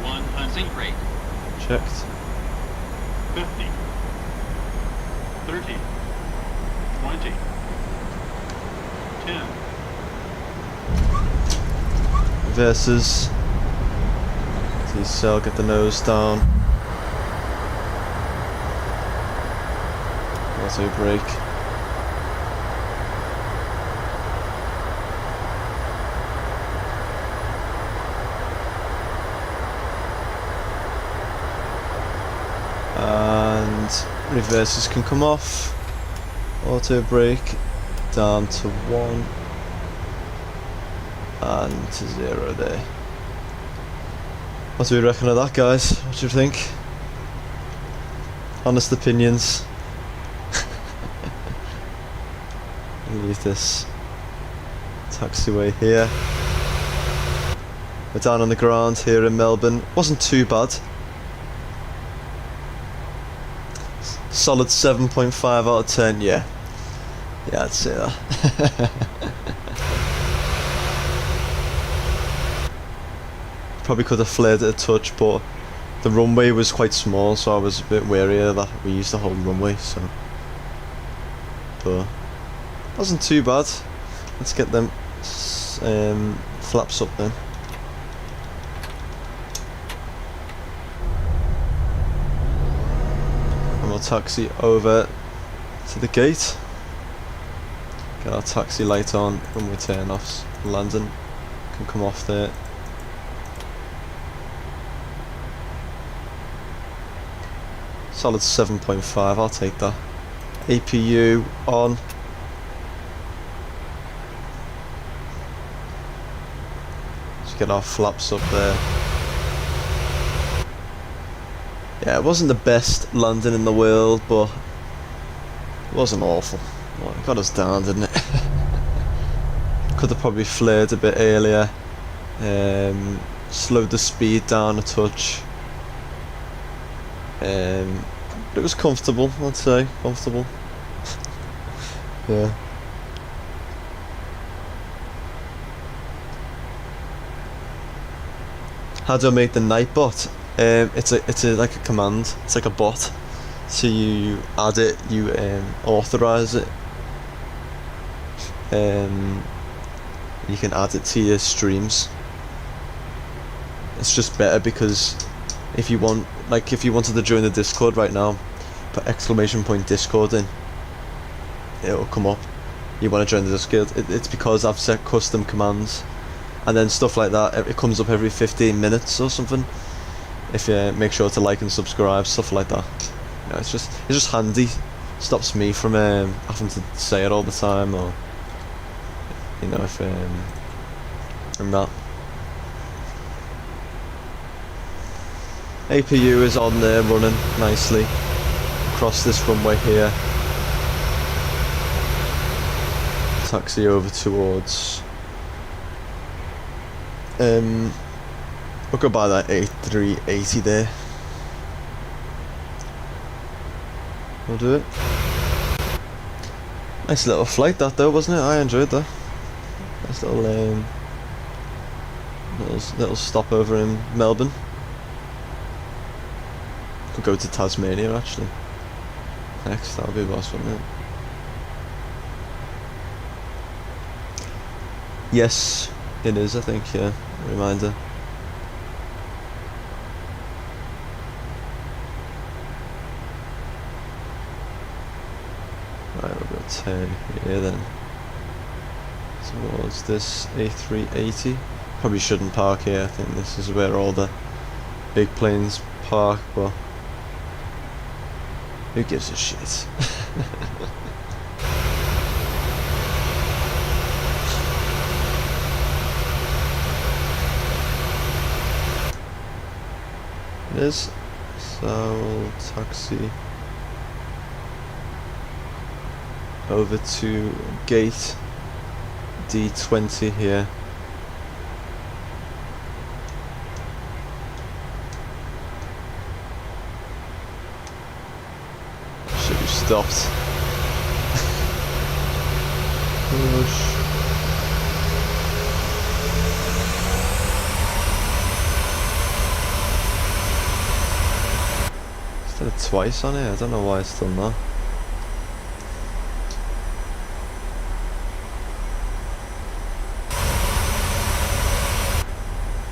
100. Sync rate. Checked. 50. 30. 20. 10. Versus T-cell, get the nose down. Auto brake. And reverses can come off. Auto brake down to 1 and to 0 there. What do we reckon of that, guys? What do you think? Honest opinions. Leave this taxiway here. We're down on the ground here in Melbourne. Wasn't too bad. Solid 7.5 out of 10, yeah. Yeah, I'd say that. Probably could have flared it a touch, but the runway was quite small, so I was a bit wary of that. We used the whole runway, so. But wasn't too bad. Let's get them flaps up then. And we'll taxi over to the gate. Get our taxi light on when we turn off. Landing can come off there. Solid 7.5, I'll take that. APU on. Let's get our flaps up there. Yeah, it wasn't the best landing in the world, but it wasn't awful. Well, it got us down, didn't it? Could have probably flared a bit earlier. Slowed the speed down a touch. It was comfortable, I'd say. Comfortable. Yeah. How do I make the night bot? It's like a command. It's like a bot. So you add it, you authorize it. You can add it to your streams. It's just better because if you want, like, if you wanted to join the Discord right now, put !Discord in. It'll come up. You want to join the Discord? It's because I've set custom commands, and then stuff like that. It comes up every 15 minutes or something. If you make sure to like and subscribe, stuff like that. You know, it's just handy. Stops me from having to say it all the time, or you know, if I'm not. APU is on there running nicely across this runway here. Taxi over towards we'll go by that A380 there. We'll do it. Nice little flight that though, wasn't it? I enjoyed that. Nice little little stopover in Melbourne. Could go to Tasmania actually. Next, that'll be a boss, wouldn't it? Yes, it is, I think, yeah. Reminder. Right, we'll go turn here then. towards this A380. Probably shouldn't park here. I think this is where all the big planes park, but who gives a shit? It is. So we'll taxi over to gate D20 here. Should have stopped. Push. Did it twice on here. I don't know why it's done that.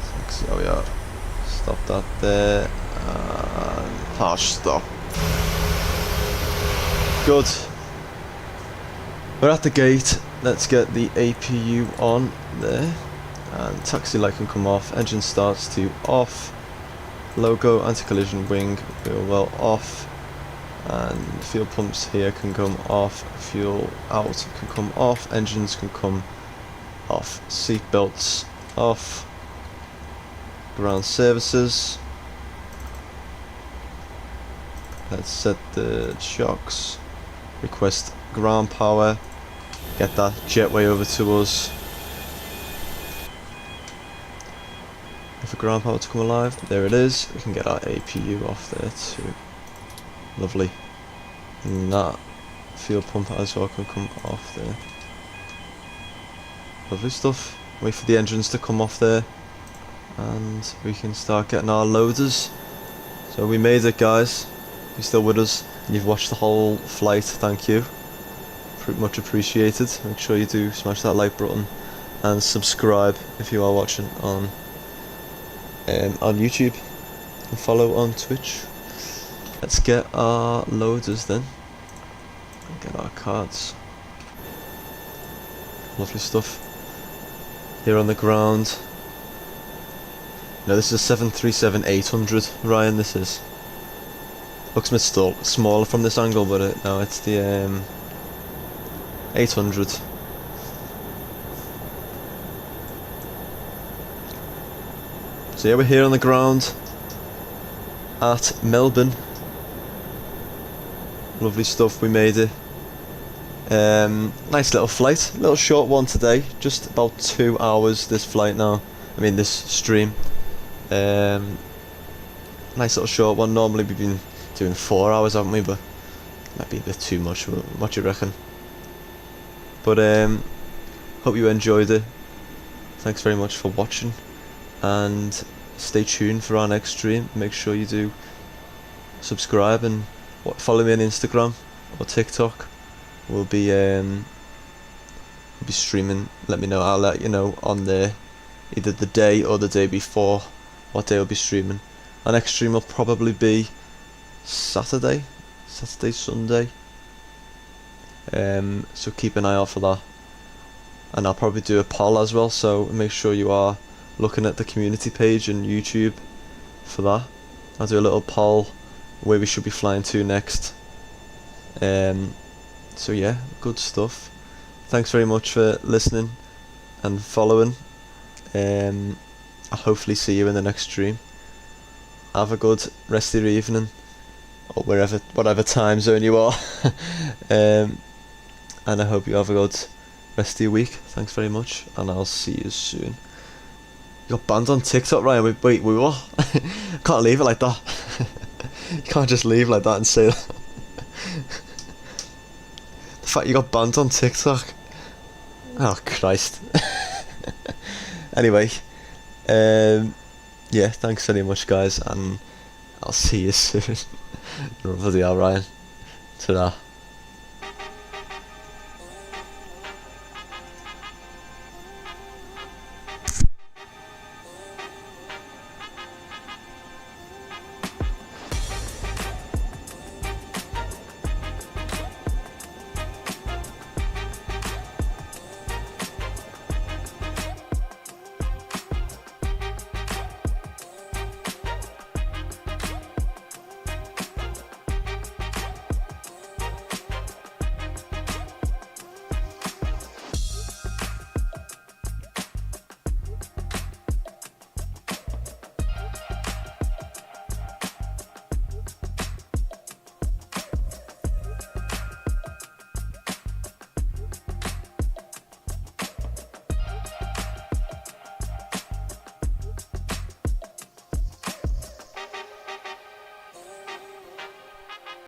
Taxi, oh yeah. Stop that there. And harsh stop. Good. We're at the gate. Let's get the APU on there. And taxi light can come off. Engine starts to off. Logo, anti-collision wing, wheel well off, and fuel pumps here can come off, fuel out can come off, engines can come off, seat belts off, ground services. Let's set the shocks, request ground power, get that jetway over to us. For ground power to come alive, there it is. We can get our APU off there too. Lovely. And that fuel pump as well can come off there. Lovely stuff. Wait for the engines to come off there, and we can start getting our loaders. So we made it, guys. You're still with us and you've watched the whole flight. Thank you. Much appreciated. Make sure you do smash that like button and subscribe if you are watching on YouTube, and follow on Twitch. Let's get our loaders then, and get our cards. Lovely stuff. Here on the ground. No, this is a 737-800, Ryan. This is. Looks a bit smaller from this angle, but no, it's the 800. So yeah, we're here on the ground at Melbourne. Lovely stuff, we made it. Nice little flight, little short one today, just about 2 hours this flight now. I mean this stream. Nice little short one. Normally we've been doing 4 hours, haven't we? But might be a bit too much. What do you reckon? But hope you enjoyed it. Thanks very much for watching, and stay tuned for our next stream. Make sure you do subscribe and follow me on Instagram or TikTok. We'll be streaming. Let me know. I'll let you know on there, either the day or the day before, what day we'll be streaming. Our next stream will probably be Saturday, Sunday. So keep an eye out for that, and I'll probably do a poll as well. So make sure you are looking at the community page and YouTube for that. I'll do a little poll where we should be flying to next. So yeah, good stuff. Thanks very much for listening and following. I'll hopefully see you in the next stream. Have a good rest of your evening, or whatever time zone you are. And I hope you have a good rest of your week. Thanks very much, and I'll see you soon. You got banned on TikTok, Ryan. Wait, what? Can't leave it like that. You can't just leave like that and say that. The fact you got banned on TikTok. Oh Christ. Anyway, yeah, thanks very much, guys, and I'll see you soon. Bloody hell, Ryan. Ta-da.